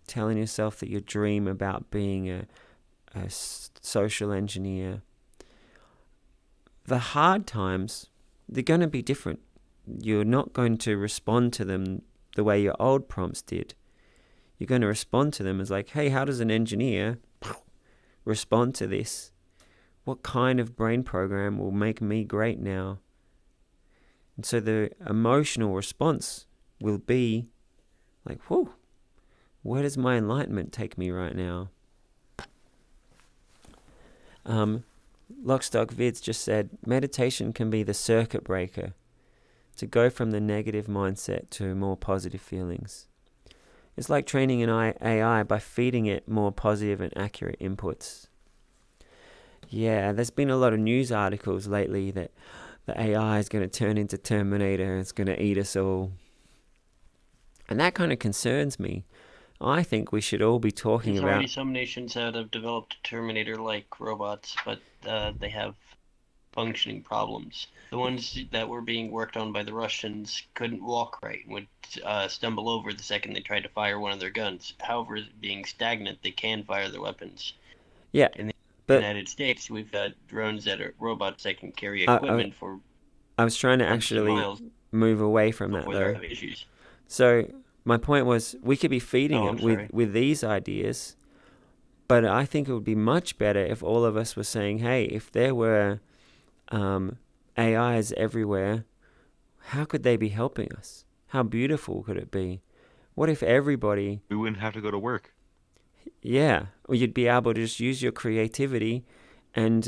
telling yourself that you dream about being a social engineer, the hard times, they're going to be different. You're not going to respond to them the way your old prompts did. You're going to respond to them as like, hey, how does an engineer respond to this? What kind of brain program will make me great now? And so the emotional response will be like, whoa, where does my enlightenment take me right now? Lockstock Vids just said, meditation can be the circuit breaker to go from the negative mindset to more positive feelings. It's like training an AI by feeding it more positive and accurate inputs. Yeah, there's been a lot of news articles lately that the AI is going to turn into Terminator and it's going to eat us all. And that kind of concerns me. I think we should all be talking There's about... already some nations that have developed Terminator-like robots, but they have functioning problems. The ones that were being worked on by the Russians couldn't walk right and would stumble over the second they tried to fire one of their guns. However, being stagnant, they can fire their weapons. Yeah, in the but United States, we've got drones that are robots that can carry equipment for I was trying to hundreds of actually miles move away from that, before though. they have issues. So my point was, we could be feeding Oh, it I'm sorry. with these ideas, but I think it would be much better if all of us were saying, hey, if there were AIs everywhere, how could they be helping us? How beautiful could it be? What if everybody... We wouldn't have to go to work. Yeah, or you'd be able to just use your creativity, and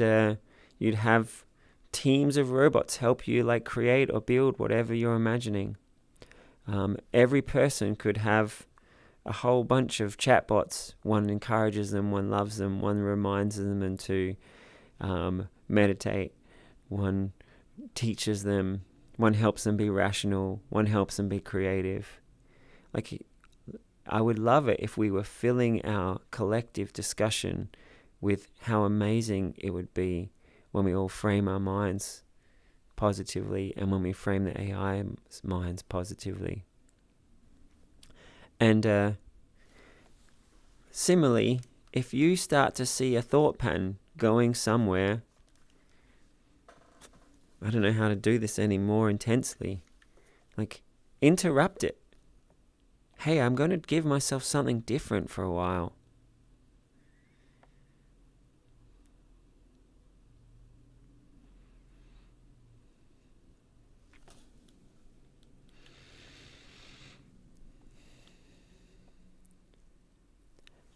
you'd have teams of robots help you like create or build whatever you're imagining. Every person could have a whole bunch of chatbots. One encourages them, one loves them, one reminds them to meditate, one teaches them, one helps them be rational, one helps them be creative. Like, I would love it if we were filling our collective discussion with how amazing it would be when we all frame our minds positively and when we frame the AI's minds positively. And similarly, if you start to see a thought pattern going somewhere, I don't know how to do this any more intensely, like interrupt it. Hey, I'm going to give myself something different for a while.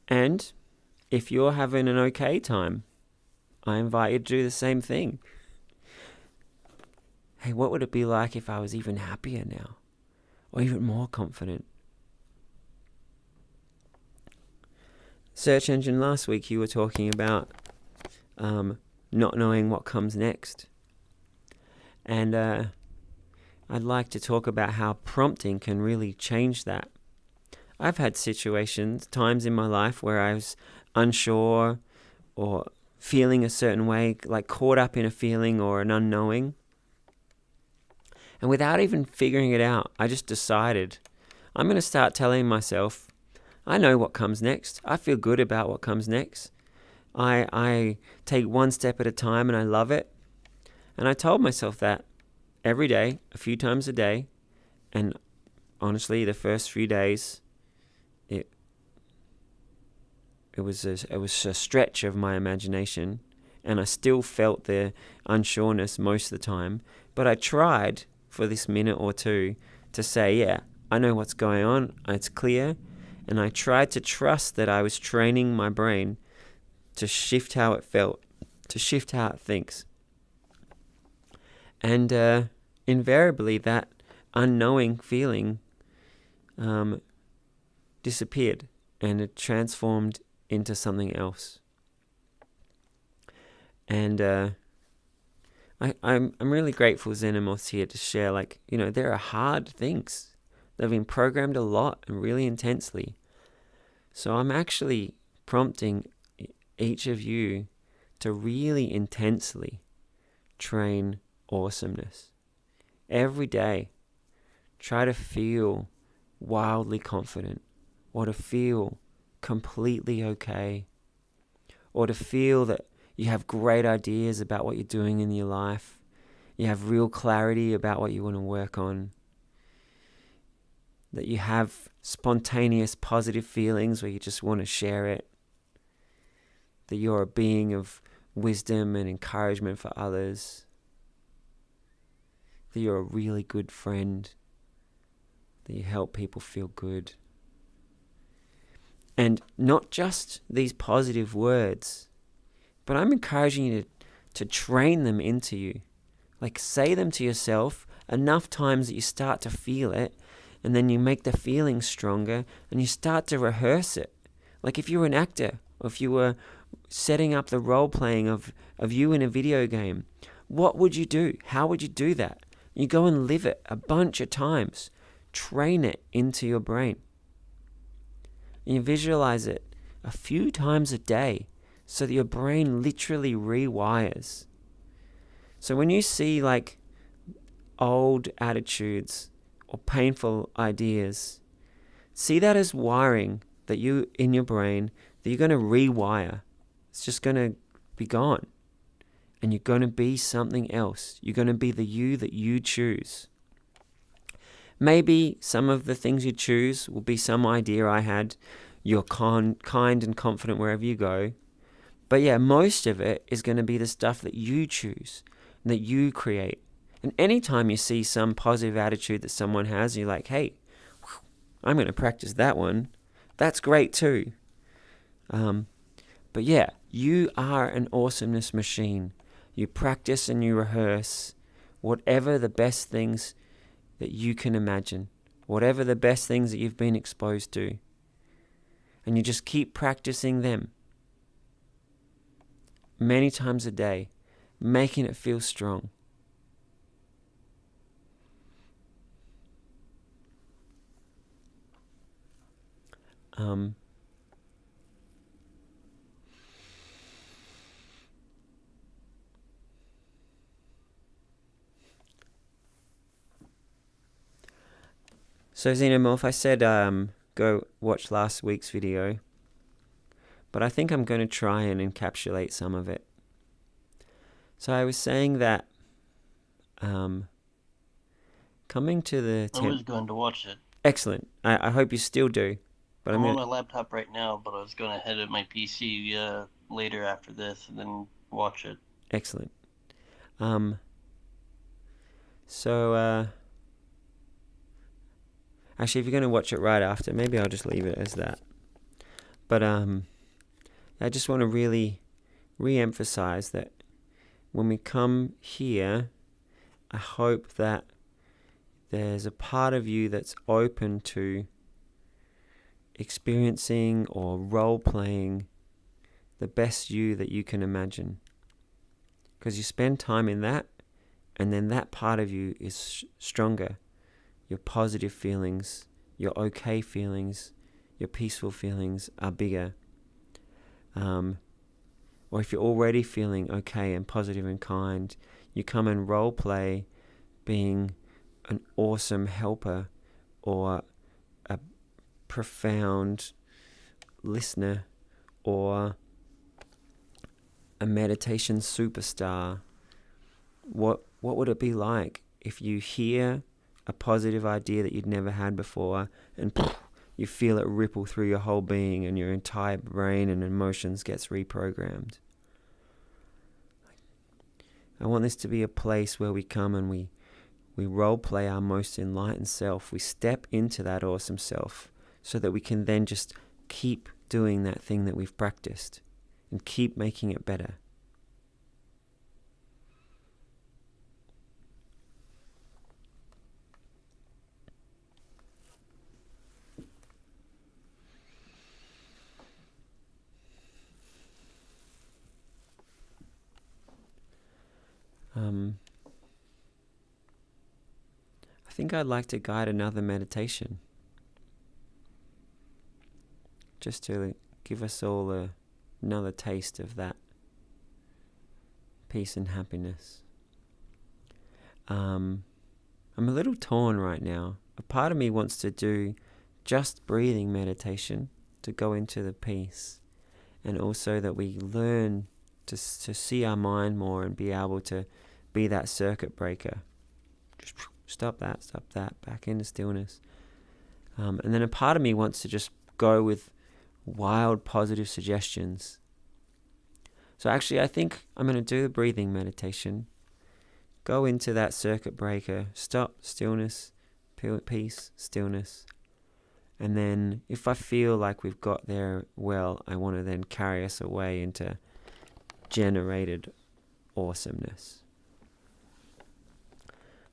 And if you're having an okay time, I invite you to do the same thing. Hey, what would it be like if I was even happier now? Or even more confident? Search engine last week, you were talking about not knowing what comes next. And I'd like to talk about how prompting can really change that. I've had times in my life where I was unsure or feeling a certain way, like caught up in a feeling or an unknowing. And without even figuring it out, I just decided I'm going to start telling myself, I know what comes next. I feel good about what comes next. I take one step at a time and I love it. And I told myself that every day, a few times a day. And honestly, the first few days, it was a stretch of my imagination, and I still felt the unsureness most of the time. But I tried for this minute or two to say, yeah, I know what's going on. It's clear. And I tried to trust that I was training my brain to shift how it felt, to shift how it thinks. And invariably, that unknowing feeling disappeared, and it transformed into something else. And I'm really grateful Zenemoth's here to share, there are hard things. They've been programmed a lot and really intensely. So I'm actually prompting each of you to really intensely train awesomeness. Every day, try to feel wildly confident, or to feel completely okay, or to feel that you have great ideas about what you're doing in your life. You have real clarity about what you want to work on. That you have spontaneous positive feelings where you just want to share it. That you're a being of wisdom and encouragement for others. That you're a really good friend. That you help people feel good. And not just these positive words, but I'm encouraging you to train them into you. Like, say them to yourself enough times that you start to feel it, and then you make the feeling stronger, and you start to rehearse it. Like if you were an actor, or if you were setting up the role-playing of you in a video game, what would you do? How would you do that? You go and live it a bunch of times. Train it into your brain. And you visualize it a few times a day so that your brain literally rewires. So when you see old attitudes or painful ideas, see that as wiring that you in your brain that you're going to rewire. It's just going to be gone. And you're going to be something else. You're going to be the you that you choose. Maybe some of the things you choose will be some idea I had. You're kind and confident wherever you go. But yeah, most of it is going to be the stuff that you choose, that you create. And anytime you see some positive attitude that someone has, you're like, hey, I'm going to practice that one. That's great too. But yeah, you are an awesomeness machine. You practice and you rehearse whatever the best things that you can imagine, whatever the best things that you've been exposed to. And you just keep practicing them many times a day, making it feel strong. So Xenomorph, I said go watch last week's video, but I think I'm going to try and encapsulate some of it. So I was saying that coming to the... I was going to watch it. Excellent. I hope you still do. But I'm on my laptop right now, but I was going to head at my PC later after this and then watch it. Excellent. So actually, if you're going to watch it right after, maybe I'll just leave it as that. But I just want to really re-emphasize that when we come here, I hope that there's a part of you that's open to experiencing or role-playing the best you that you can imagine. Because you spend time in that, and then that part of you is stronger. Your positive feelings, your okay feelings, your peaceful feelings are bigger. Or if you're already feeling okay and positive and kind, you come and role play being an awesome helper or a profound listener or a meditation superstar. What would it be like if you hear a positive idea that you'd never had before and you feel it ripple through your whole being and your entire brain and emotions gets reprogrammed? I want this to be a place where we come and we role play our most enlightened self. We step into that awesome self so that we can then just keep doing that thing that we've practiced and keep making it better. I think I'd like to guide another meditation, just to give us all another taste of that peace and happiness. I'm a little torn right now. A part of me wants to do just breathing meditation to go into the peace, and also that we learn to see our mind more and be able to be that circuit breaker. Just stop that, back into stillness. And then a part of me wants to just go with wild positive suggestions. So actually I think I'm going to do the breathing meditation, go into that circuit breaker, stop, stillness, peace, stillness. And then if I feel like we've got there well, I want to then carry us away into generated awesomeness.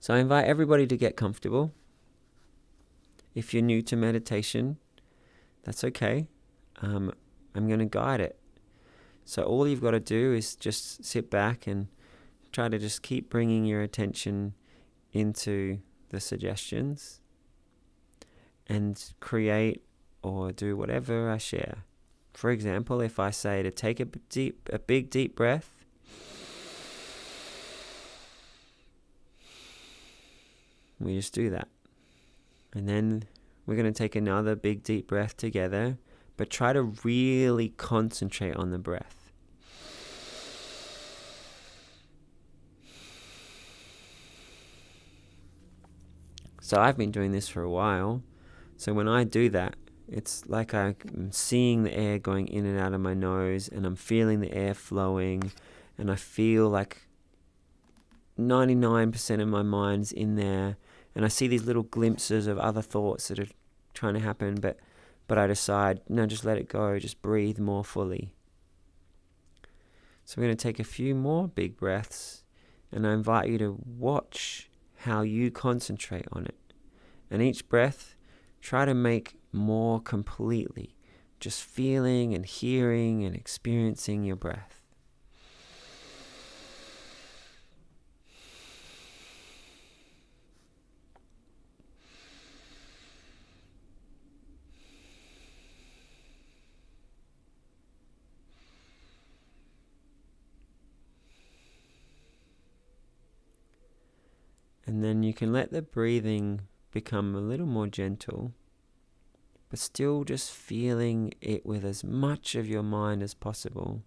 So I invite everybody to get comfortable. If you're new to meditation, that's okay. I'm going to guide it. So all you've got to do is just sit back and try to just keep bringing your attention into the suggestions and create or do whatever I share. For example, if I say to take a big deep breath, we just do that. And then we're going to take another big deep breath together, but try to really concentrate on the breath. So I've been doing this for a while. So when I do that, it's like I'm seeing the air going in and out of my nose, and I'm feeling the air flowing, and I feel like 99% of my mind's in there, and I see these little glimpses of other thoughts that are trying to happen, but I decide, no, just let it go, just breathe more fully. So we're going to take a few more big breaths, and I invite you to watch how you concentrate on it. And each breath, try to make more completely, just feeling and hearing and experiencing your breath. And then you can let the breathing become a little more gentle, but still just feeling it with as much of your mind as possible.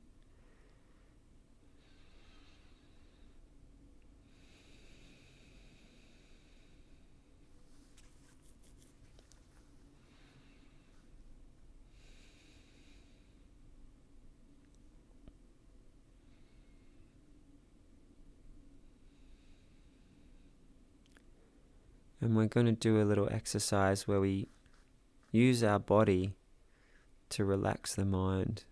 And we're going to do a little exercise where we use our body to relax the mind.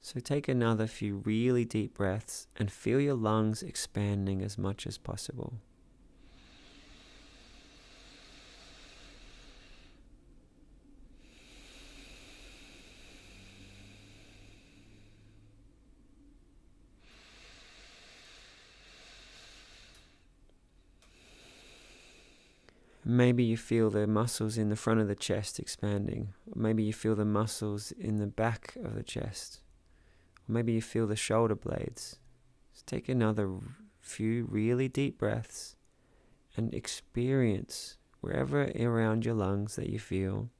So take another few really deep breaths and feel your lungs expanding as much as possible. Maybe you feel the muscles in the front of the chest expanding. Or maybe you feel the muscles in the back of the chest. Or maybe you feel the shoulder blades. Just take another few really deep breaths and experience wherever around your lungs that you feel.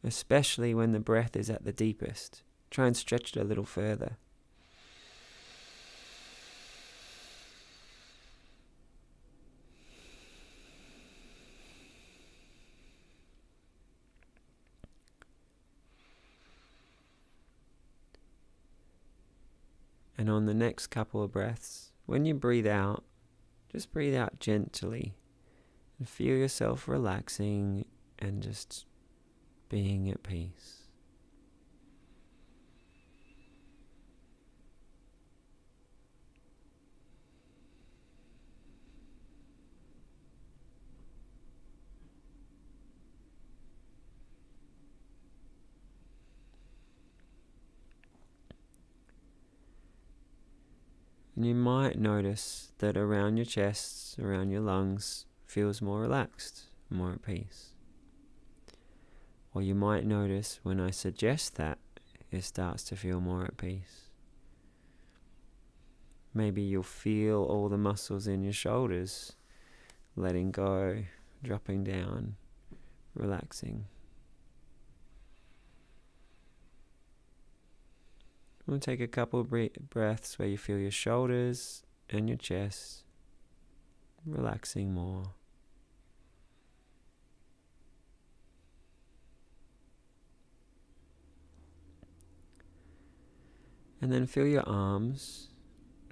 Especially when the breath is at the deepest. Try and stretch it a little further. And on the next couple of breaths, when you breathe out, just breathe out gently and feel yourself relaxing and just being at peace. And you might notice that around your chest, around your lungs, feels more relaxed, more at peace. Or you might notice when I suggest that, it starts to feel more at peace. Maybe you'll feel all the muscles in your shoulders letting go, dropping down, relaxing. We'll take a couple of breaths where you feel your shoulders and your chest relaxing more. And then feel your arms,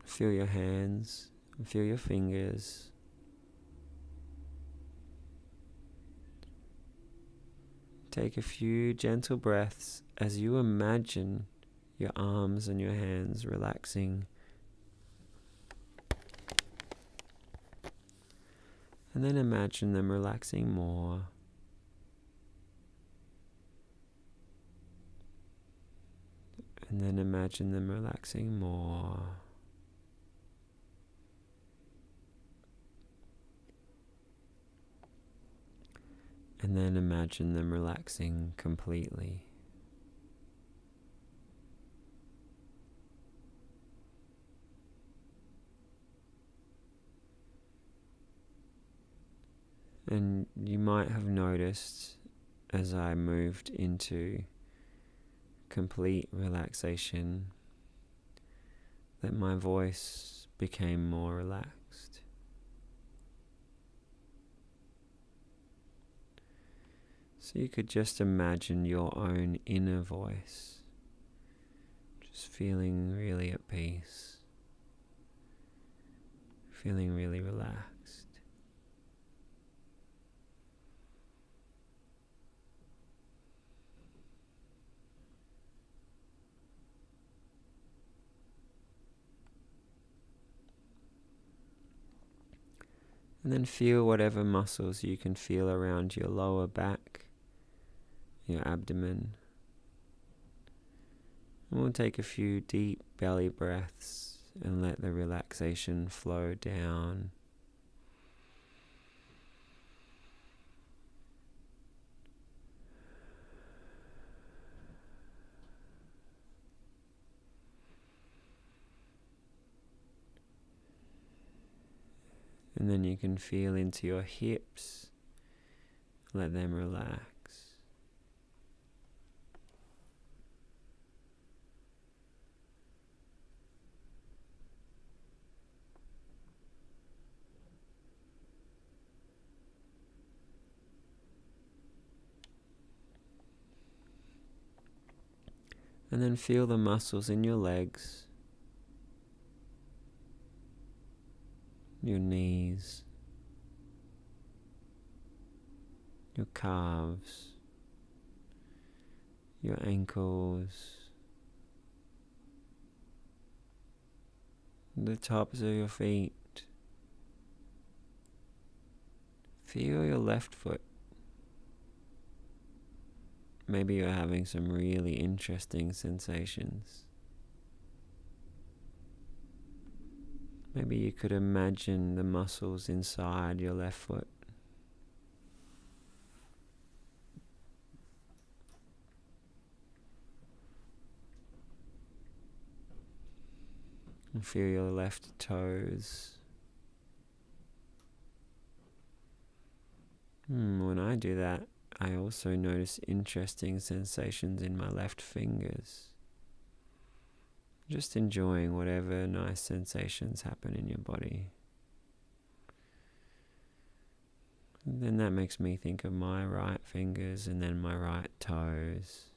feel your hands, and feel your fingers. Take a few gentle breaths as you imagine your arms and your hands relaxing. And then imagine them relaxing more. And then imagine them relaxing more. And then imagine them relaxing completely. And you might have noticed as I moved into complete relaxation that my voice became more relaxed. So you could just imagine your own inner voice, just feeling really at peace, feeling really relaxed. And then feel whatever muscles you can feel around your lower back, your abdomen. And we'll take a few deep belly breaths and let the relaxation flow down. And then you can feel into your hips. Let them relax. And then feel the muscles in your legs, your knees, your calves, your ankles, the tops of your feet. Feel your left foot. Maybe you're having some really interesting sensations. Maybe you could imagine the muscles inside your left foot. And feel your left toes. When I do that, I also notice interesting sensations in my left fingers. Just enjoying whatever nice sensations happen in your body. And then that makes me think of my right fingers and then my right toes.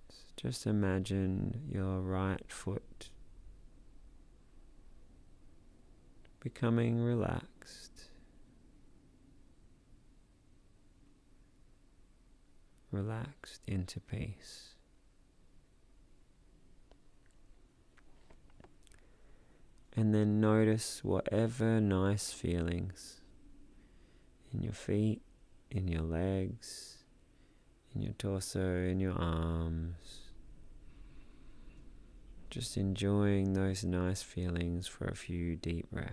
So just imagine your right foot becoming relaxed. Relaxed into peace. And then notice whatever nice feelings in your feet, in your legs, in your torso, in your arms. Just enjoying those nice feelings for a few deep breaths.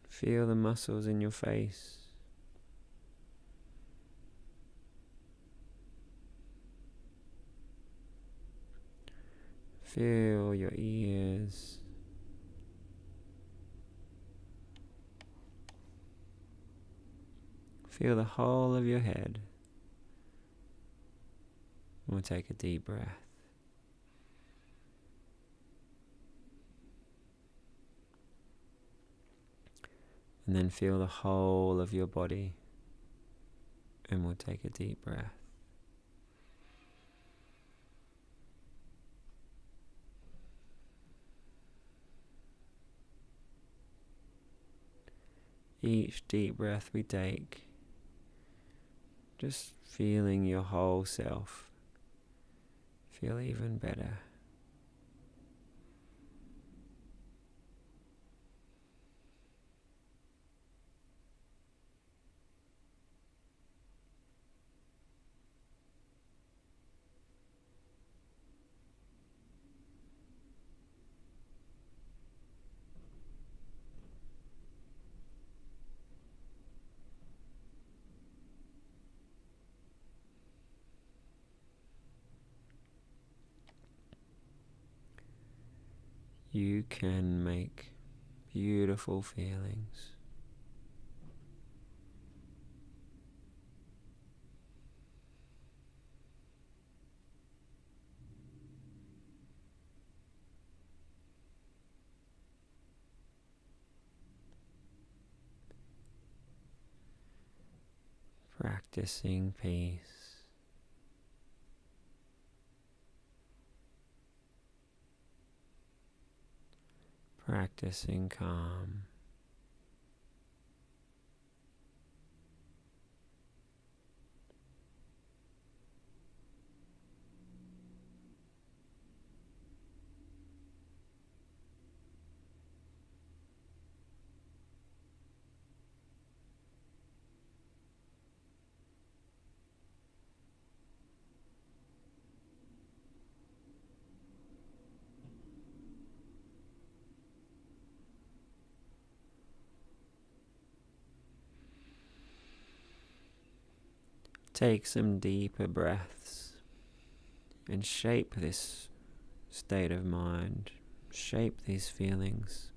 Feel the muscles in your face. Feel your ears. Feel the whole of your head. We'll take a deep breath. And then feel the whole of your body. And we'll take a deep breath. Each deep breath we take, just feeling your whole self feel even better. You can make beautiful feelings. Practicing peace. Practicing calm. Take some deeper breaths and shape this state of mind, shape these feelings.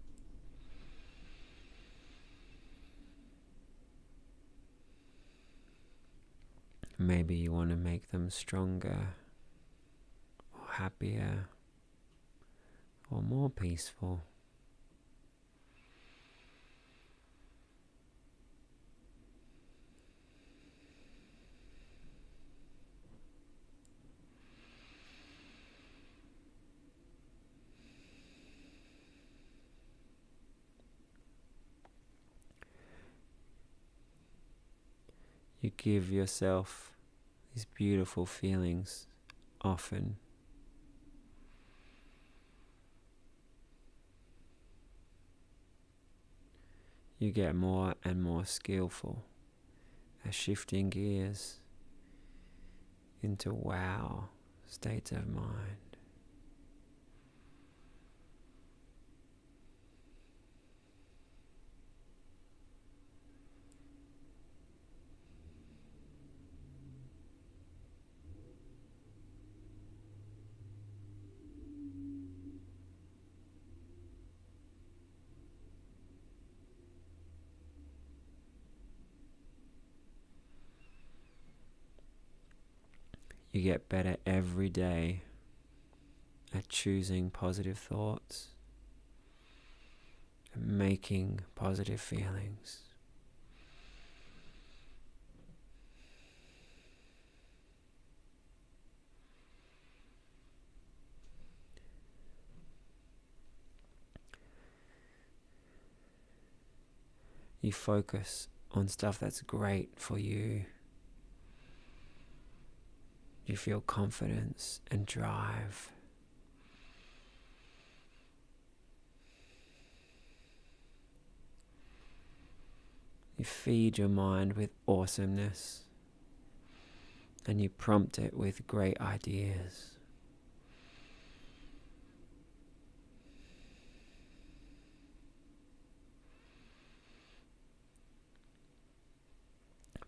Maybe you want to make them stronger, or happier, or more peaceful. You give yourself these beautiful feelings often. You get more and more skillful at shifting gears into wow states of mind. You get better every day at choosing positive thoughts and making positive feelings. You focus on stuff that's great for you. You feel confidence and drive. You feed your mind with awesomeness and you prompt it with great ideas.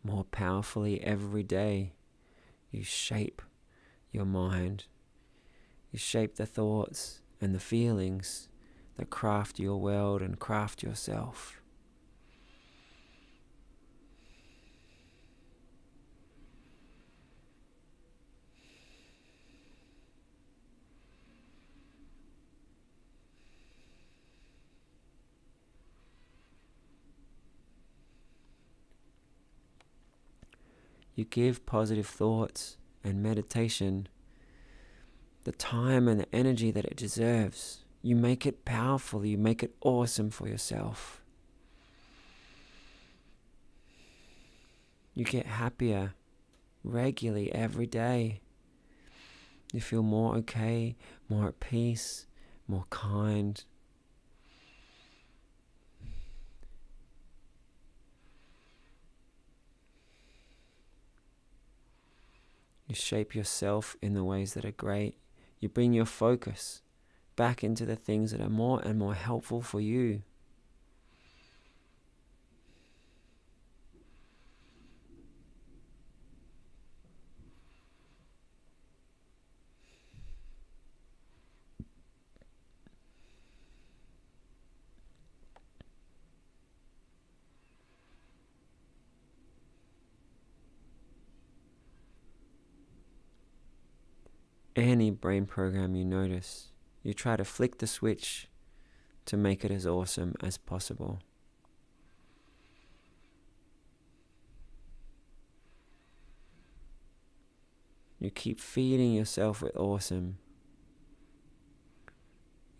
More powerfully every day, you shape your mind. You shape the thoughts and the feelings that craft your world and craft yourself. You give positive thoughts and meditation the time and the energy that it deserves. You make it powerful, you make it awesome for yourself. You get happier regularly every day. You feel more okay, more at peace, more kind. You shape yourself in the ways that are great. You bring your focus back into the things that are more and more helpful for you. Any brain program you notice, you try to flick the switch to make it as awesome as possible. You keep feeding yourself with awesome.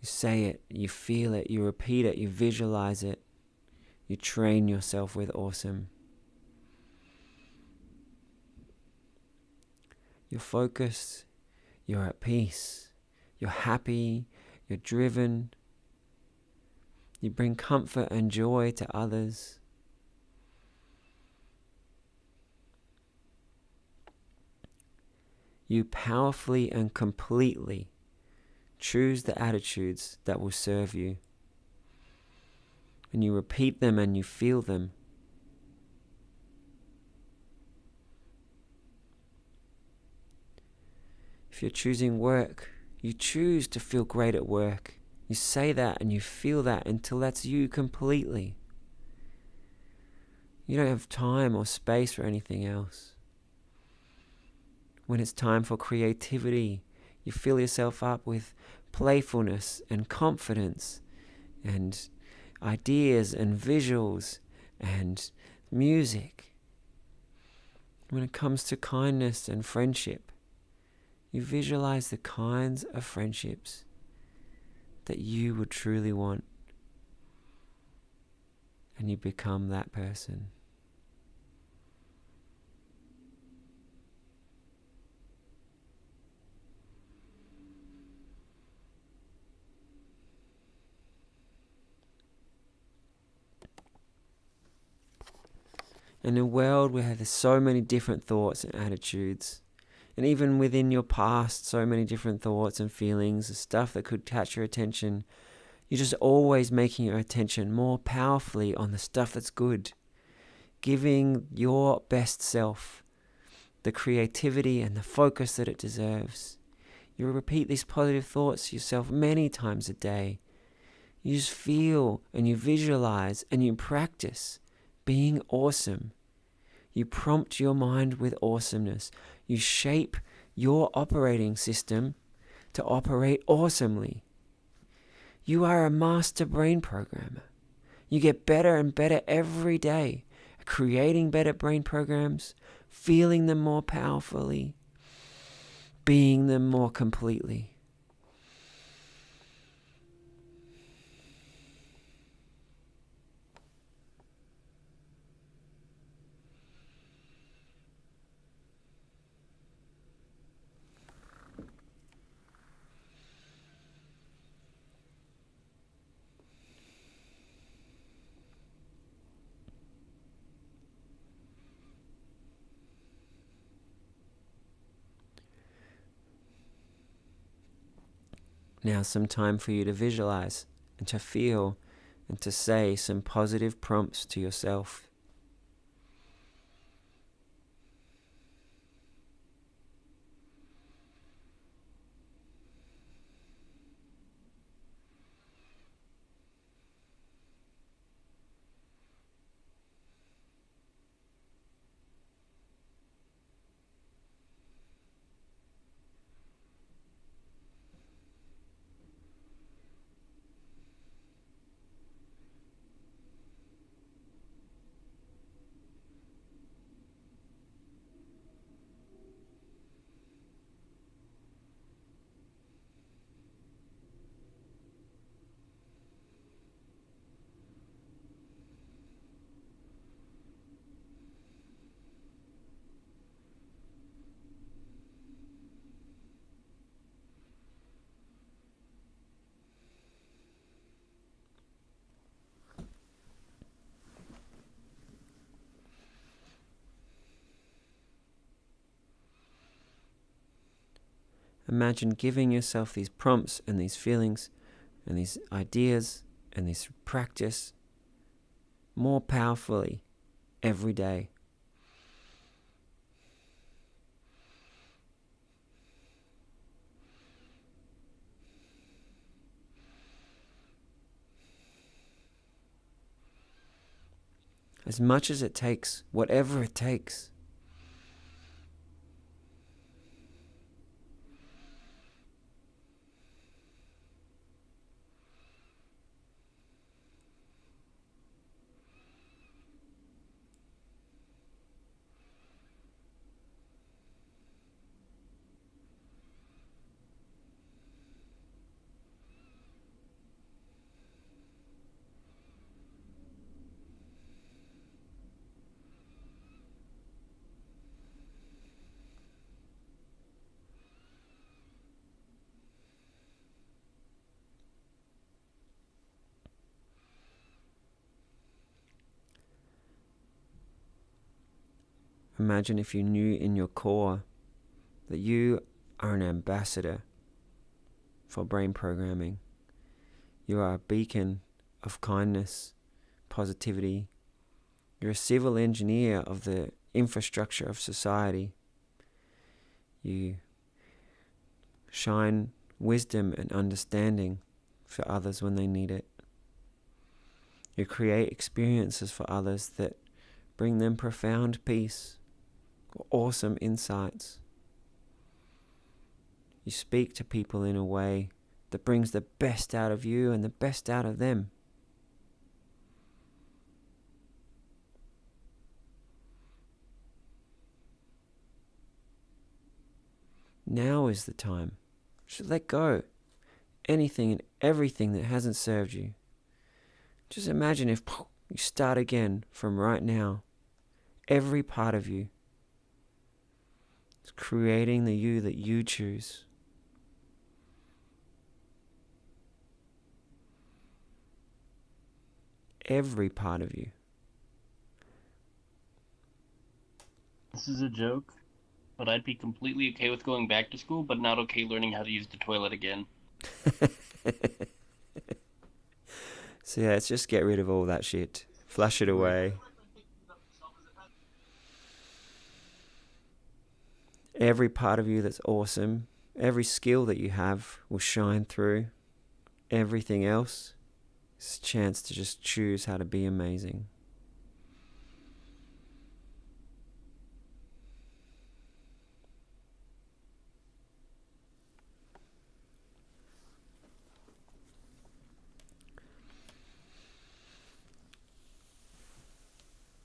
You say it, you feel it, you repeat it, you visualize it. You train yourself with awesome. You're focused, you're at peace, you're happy, you're driven. You bring comfort and joy to others. You powerfully and completely choose the attitudes that will serve you. And you repeat them and you feel them. If you're choosing work, you choose to feel great at work. You say that and you feel that until that's you completely. You don't have time or space for anything else. When it's time for creativity, you fill yourself up with playfulness and confidence and ideas and visuals and music. When it comes to kindness and friendship, you visualize the kinds of friendships that you would truly want, and you become that person. In a world where there's so many different thoughts and attitudes, and even within your past, so many different thoughts and feelings, stuff that could catch your attention, you're just always making your attention more powerfully on the stuff that's good, giving your best self the creativity and the focus that it deserves. You repeat these positive thoughts to yourself many times a day. You just feel and you visualize and you practice being awesome. You prompt your mind with awesomeness. You shape your operating system to operate awesomely. You are a master brain programmer. You get better and better every day at creating better brain programs, feeling them more powerfully, being them more completely. Now some time for you to visualize and to feel and to say some positive prompts to yourself. Imagine giving yourself these prompts and these feelings and these ideas and this practice more powerfully every day. As much as it takes, whatever it takes. Imagine if you knew in your core that you are an ambassador for brain programming. You are a beacon of kindness, positivity. You're a civil engineer of the infrastructure of society. You shine wisdom and understanding for others when they need it. You create experiences for others that bring them profound peace, awesome insights. You speak to people in a way that brings the best out of you and the best out of them. Now is the time. You should let go. Anything and everything that hasn't served you. Just imagine if you start again from right now. Every part of you is creating the you that you choose. Every part of you. This is a joke, but I'd be completely okay with going back to school, but not okay learning how to use the toilet again. So yeah, let's just get rid of all that shit. Flush it away. Every part of you that's awesome, every skill that you have will shine through. Everything else is a chance to just choose how to be amazing.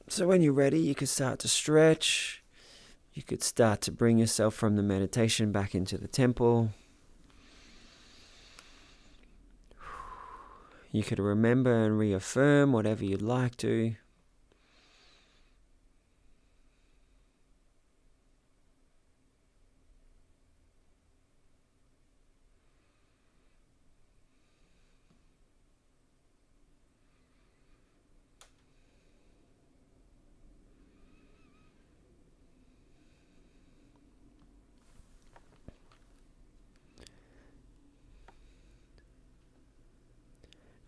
So when you're ready, you could start to stretch. You could start to bring yourself from the meditation back into the temple. You could remember and reaffirm whatever you'd like to.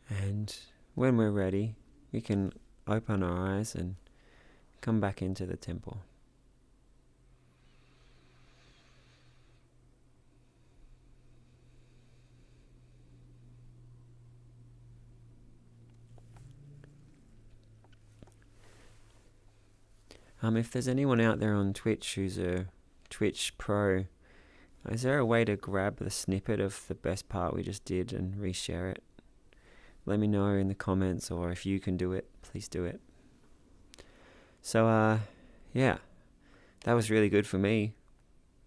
And when we're ready, we can open our eyes and come back into the temple. If there's anyone out there on Twitch who's a Twitch pro, is there a way to grab the snippet of the best part we just did and reshare it? Let me know in the comments, or if you can do it, please do it. So, yeah, that was really good for me.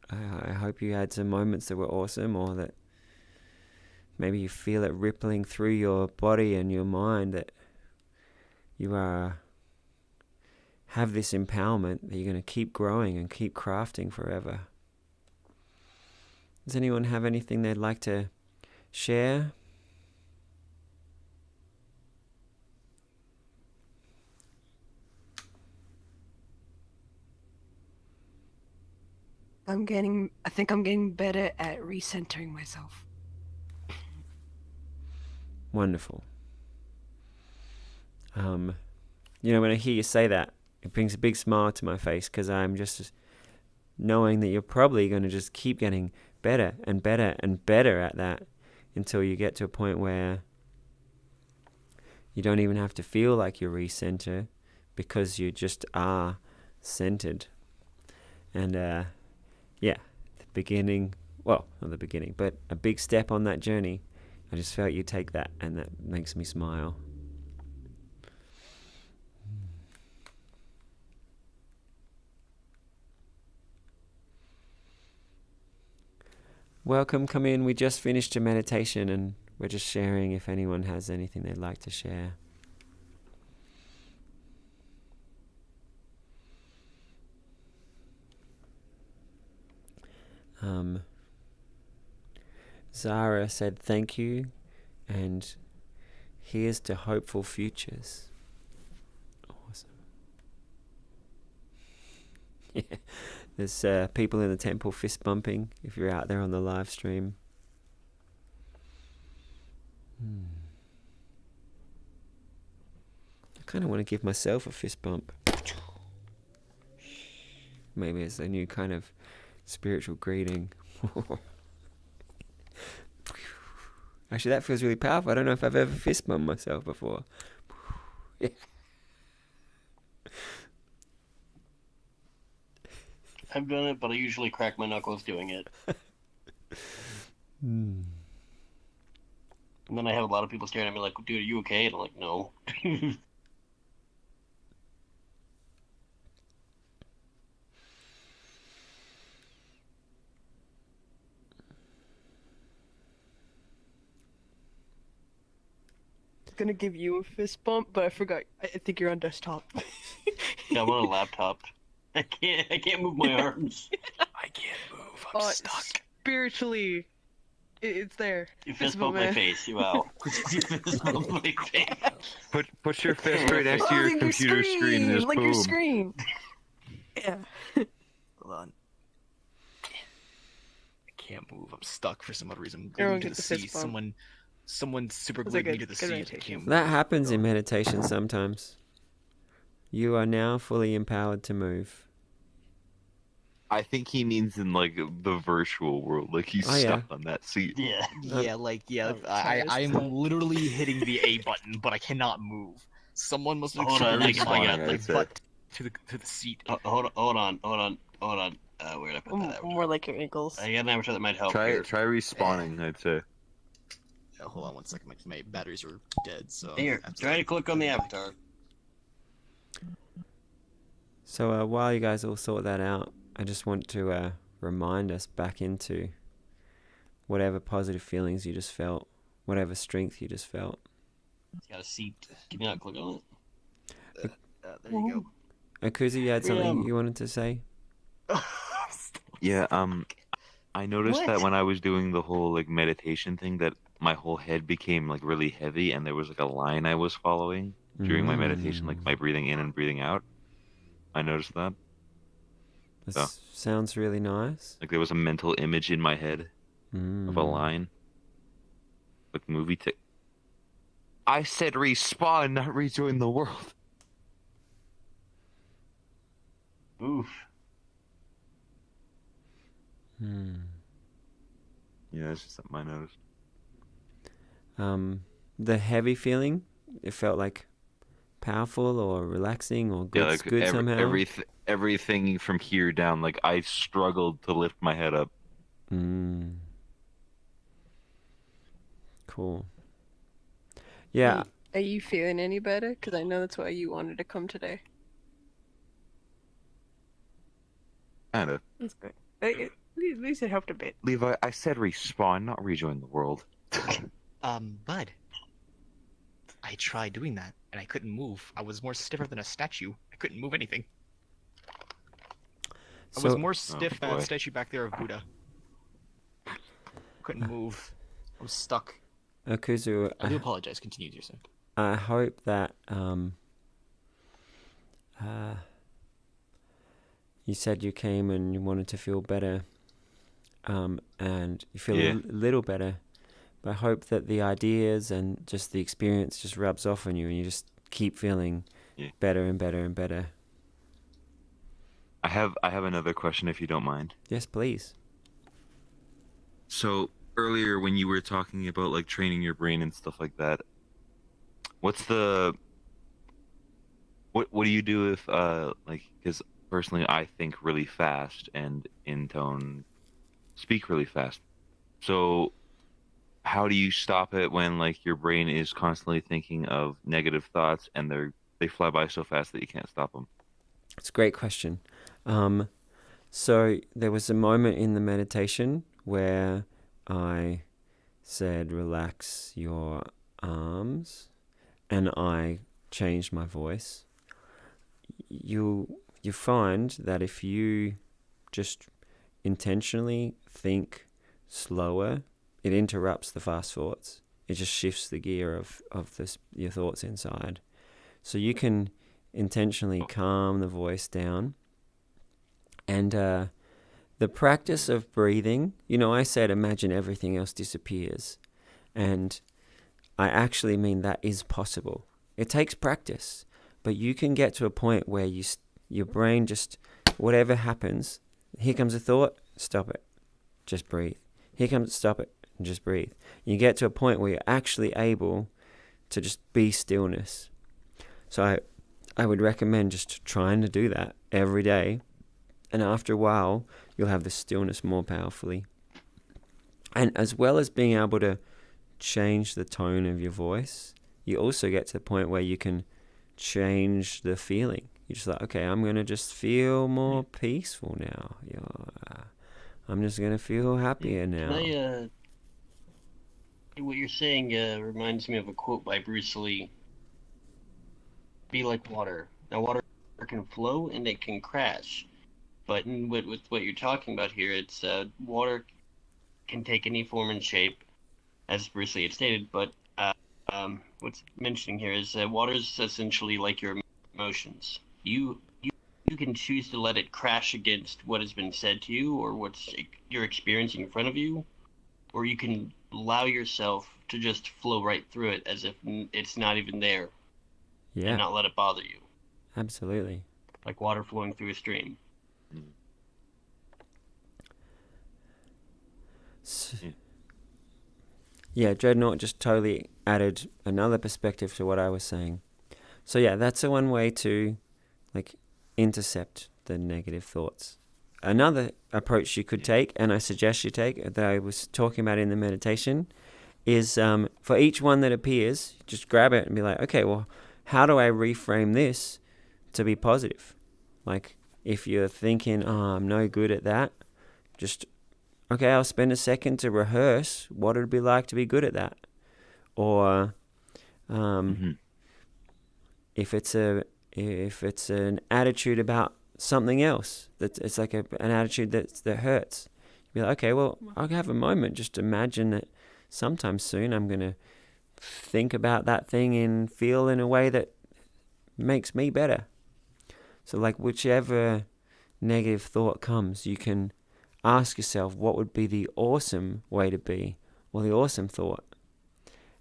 I hope you had some moments that were awesome, or that maybe you feel it rippling through your body and your mind, that you have this empowerment that you're going to keep growing and keep crafting forever. Does anyone have anything they'd like to share? I think I'm getting better at recentering myself. Wonderful. When I hear you say that, it brings a big smile to my face, because I'm just knowing that you're probably going to just keep getting better and better and better at that until you get to a point where you don't even have to feel like you recenter, because you just are centered. And not the beginning, but a big step on that journey. I just felt you take that, and that makes me smile. Welcome, come in. We just finished a meditation, and we're just sharing if anyone has anything they'd like to share. Zara said thank you, and here's to hopeful futures. Awesome. Yeah, there's people in the temple fist bumping if you're out there on the live stream. I kind of want to give myself a fist bump. Maybe it's a new kind of spiritual greeting. Actually, that feels really powerful. I don't know if I've ever fist bumped myself before. Yeah. I've done it, but I usually crack my knuckles doing it. Hmm. And then I have a lot of people staring at me like, dude, are you okay? And I'm like, no. Gonna give you a fist bump, but I forgot. I think you're on desktop. Yeah, I'm on a laptop. I can't move my arms. I can't move. I'm stuck. Spiritually, it's there. You fist bump my face. Wow. You fist bump my face. Put your fist right next to your computer screen and just like boom. your screen. Yeah. Hold on. I can't move. I'm stuck for some odd reason. Everyone Glued to get the the seat. fist bump. Someone super That's glued a me to the good seat. I meditation. can't move. That happens in meditation sometimes. You are now fully empowered to move. I think he means in like the virtual world, like he's Oh, yeah. stuck on that seat. Yeah. I'm literally hitting the A button, but I cannot move. Someone must have Hold on, experienced I my got this. butt to the seat. Hold on. Where did I put that avatar? More like your ankles. I got an avatar that might help Try here. respawning, I'd say. Hold on one second. My batteries are dead. So Here, try to click on the avatar. So while you guys all sort that out, I just want to remind us back into whatever positive feelings you just felt, whatever strength you just felt. It's got a seat. Can you not click on it? there you Akuzu, you had something you wanted to say? go. Yeah, I noticed What? that when I was doing the whole like meditation thing that my whole head became like really heavy and there was like a line I was following during my meditation, like my breathing in and breathing out. I noticed that. That sounds really nice. Like there was a mental image in my head of a line. Like movie tick. I said respawn, not rejoin the world. Oof. Yeah, that's just something I noticed. The heavy feeling, it felt like powerful or relaxing or good, Yeah, like good somehow. everything from here down, like I struggled to lift my head up. Cool. Yeah. Are you feeling any better? Because I know that's why you wanted to come today. Kinda. That's good. At least it helped a bit. Levi, I said respawn, not rejoin the world. Bud. I tried doing that, and I couldn't move. I was more stiffer than a statue. I couldn't move anything. I was more stiff than boy. a statue back there of Buddha. Couldn't move. I was stuck. Akuzu, I do apologize. Continue, dear sir. I hope that you said you came and you wanted to feel better, and you feel a little better. But I hope that the ideas and just the experience just rubs off on you, and you just keep feeling better and better and better. I have another question if you don't mind. Yes, please. So earlier when you were talking about like training your brain and stuff like that, what do you do if like, because personally I think really fast and in tone speak really fast. So how do you stop it when like your brain is constantly thinking of negative thoughts and they fly by so fast that you can't stop them? It's a great question. So there was a moment in the meditation where I said, relax your arms, and I changed my voice. You find that if you just intentionally think slower, it interrupts the fast thoughts. It just shifts the gear of your thoughts inside. So you can intentionally calm the voice down. And the practice of breathing, I said imagine everything else disappears. And I actually mean that is possible. It takes practice, but you can get to a point where your brain just, whatever happens, here comes a thought, stop it, just breathe. Here comes, stop it, and just breathe. You get to a point where you're actually able to just be stillness. So I would recommend just trying to do that every day. And after a while, you'll have the stillness more powerfully. And as well as being able to change the tone of your voice, you also get to the point where you can change the feeling. You're just like, okay, I'm going to just feel more peaceful now. I'm just going to feel happier now. What you're saying reminds me of a quote by Bruce Lee. Be like water. Now, water can flow and it can crash. But with what you're talking about here, it's water can take any form and shape, as Bruce Lee had stated. But what's mentioning here is water is essentially like your emotions. You can choose to let it crash against what has been said to you or what you're experiencing in front of you, or you can allow yourself to just flow right through it as if it's not even there. Yeah. And not let it bother you. Absolutely. Like water flowing through a stream. Yeah, Dreadnought just totally added another perspective to what I was saying. So yeah, that's the one way to like intercept the negative thoughts. Another approach you could take, and I suggest you take, that I was talking about in the meditation, is for each one that appears, just grab it and be like, okay, well, how do I reframe this to be positive? Like, if you're thinking, oh, I'm no good at that, just, okay, I'll spend a second to rehearse what it'd be like to be good at that. Or if it's an attitude about something else, that it's like an attitude that hurts, you'd be like, okay, well, I'll have a moment, just imagine that sometime soon I'm going to think about that thing and feel in a way that makes me better. So like whichever negative thought comes, you can ask yourself what would be the awesome way to be, or the awesome thought.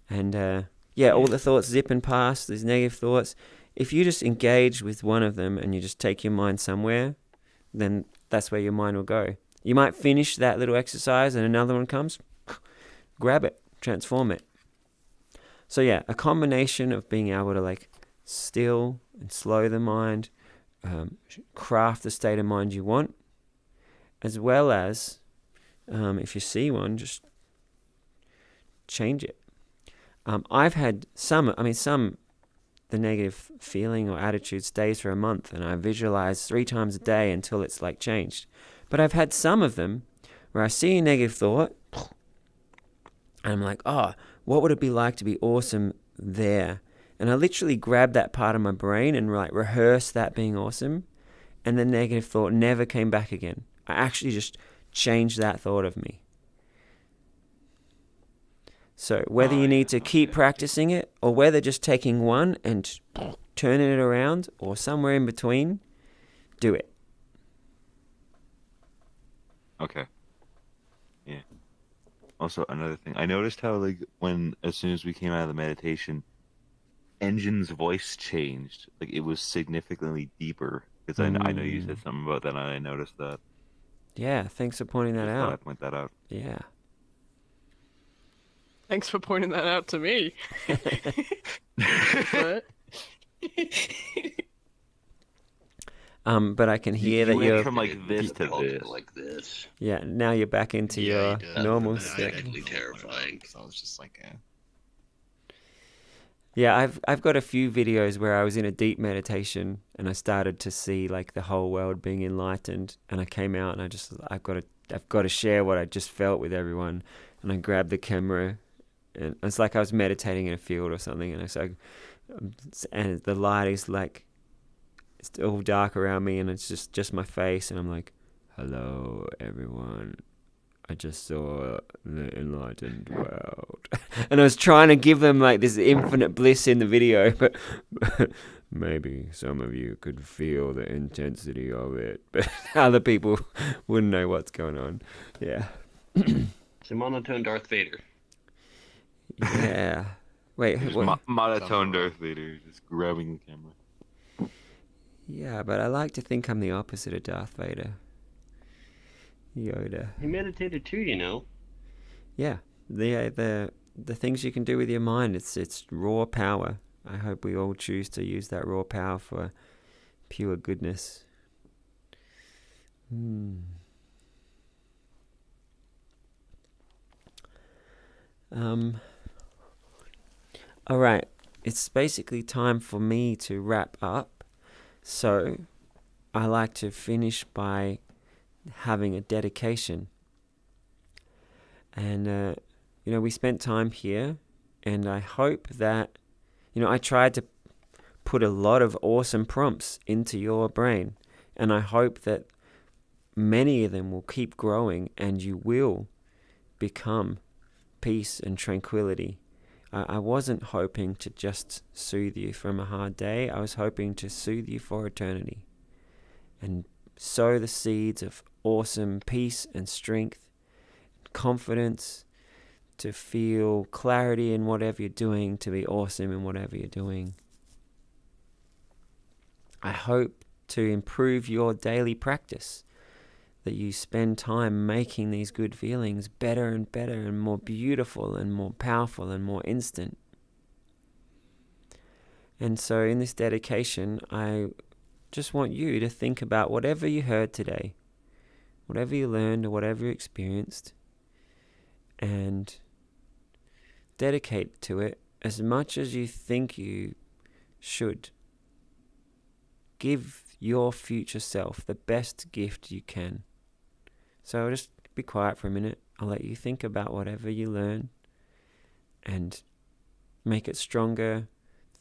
And all the thoughts zipping past, these negative thoughts, if you just engage with one of them and you just take your mind somewhere, then that's where your mind will go. You might finish that little exercise and another one comes, grab it, transform it. So yeah, a combination of being able to like still and slow the mind, craft the state of mind you want, as well as if you see one, just change it. I've had the negative feeling or attitude stays for a month, and I visualize 3 times a day until it's like changed. But I've had some of them where I see a negative thought, and I'm like, oh, what would it be like to be awesome there? And I literally grab that part of my brain and like rehearse that being awesome, and the negative thought never came back again. I actually just changed that thought of me. So whether you need to keep practicing it, or whether just taking one and turning it around, or somewhere in between, do it. Okay. Yeah. Also, another thing, I noticed how like as soon as we came out of the meditation, Engine's voice changed. Like it was significantly deeper. Because I know you said something about that, and I noticed that. Yeah, thanks for pointing that Just out. thought I'd point that out. Yeah. Thanks for pointing that out to me. What? But I can hear that went you're from like this to this. Like this. Yeah, now you're back into your normal state. Technically terrifying. So I was just like, Yeah, I've got a few videos where I was in a deep meditation and I started to see like the whole world being enlightened, and I came out and I've got to share what I just felt with everyone, and I grabbed the camera, and it's like I was meditating in a field or something, and the light is like, it's all dark around me, and it's just my face, and I'm like, hello everyone, I just saw the enlightened world. And I was trying to give them like this infinite bliss in the video, but maybe some of you could feel the intensity of it, but other people wouldn't know what's going on. Yeah. It's a monotone Darth Vader. Yeah. Wait, what? Monotone Darth Vader, just grabbing the camera. Yeah, but I like to think I'm the opposite of Darth Vader. Yoda. He meditated too, you know. Yeah. the things you can do with your mind. It's raw power. I hope we all choose to use that raw power for pure goodness. All right, it's basically time for me to wrap up. So I like to finish by having a dedication. And we spent time here, and I hope that I tried to put a lot of awesome prompts into your brain, and I hope that many of them will keep growing and you will become peace and tranquility. I wasn't hoping to just soothe you from a hard day. I was hoping to soothe you for eternity and sow the seeds of awesome peace and strength, confidence, to feel clarity in whatever you're doing, to be awesome in whatever you're doing. I hope to improve your daily practice, that you spend time making these good feelings better and better and more beautiful and more powerful and more instant. And so in this dedication, I just want you to think about whatever you heard today, whatever you learned or whatever you experienced, and dedicate to it as much as you think you should. Give your future self the best gift you can. So just be quiet for a minute. I'll let you think about whatever you learn and make it stronger.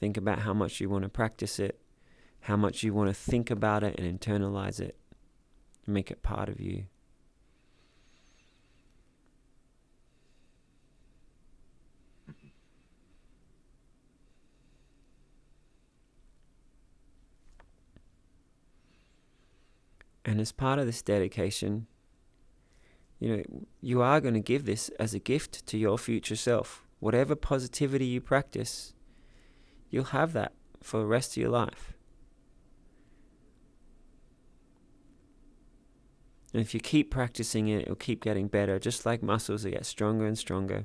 Think about how much you want to practice it, how much you want to think about it and internalize it, make it part of you. And as part of this dedication, you are going to give this as a gift to your future self. Whatever positivity you practice, you'll have that for the rest of your life. And if you keep practicing it, it'll keep getting better. Just like muscles, they get stronger and stronger.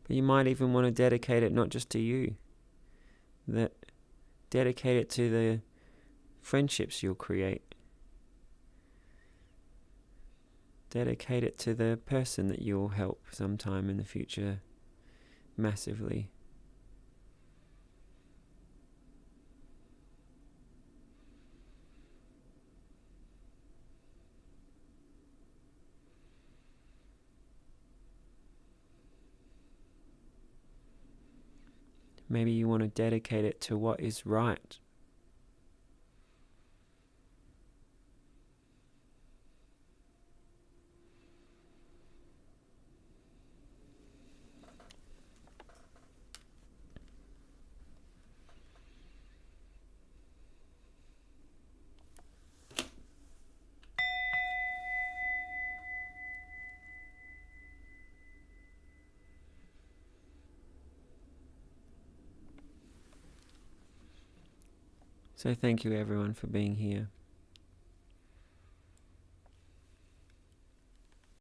But you might even want to dedicate it not just to you, dedicate it to the friendships you'll create. Dedicate it to the person that you'll help sometime in the future massively. Maybe you want to dedicate it to what is right. So thank you everyone for being here.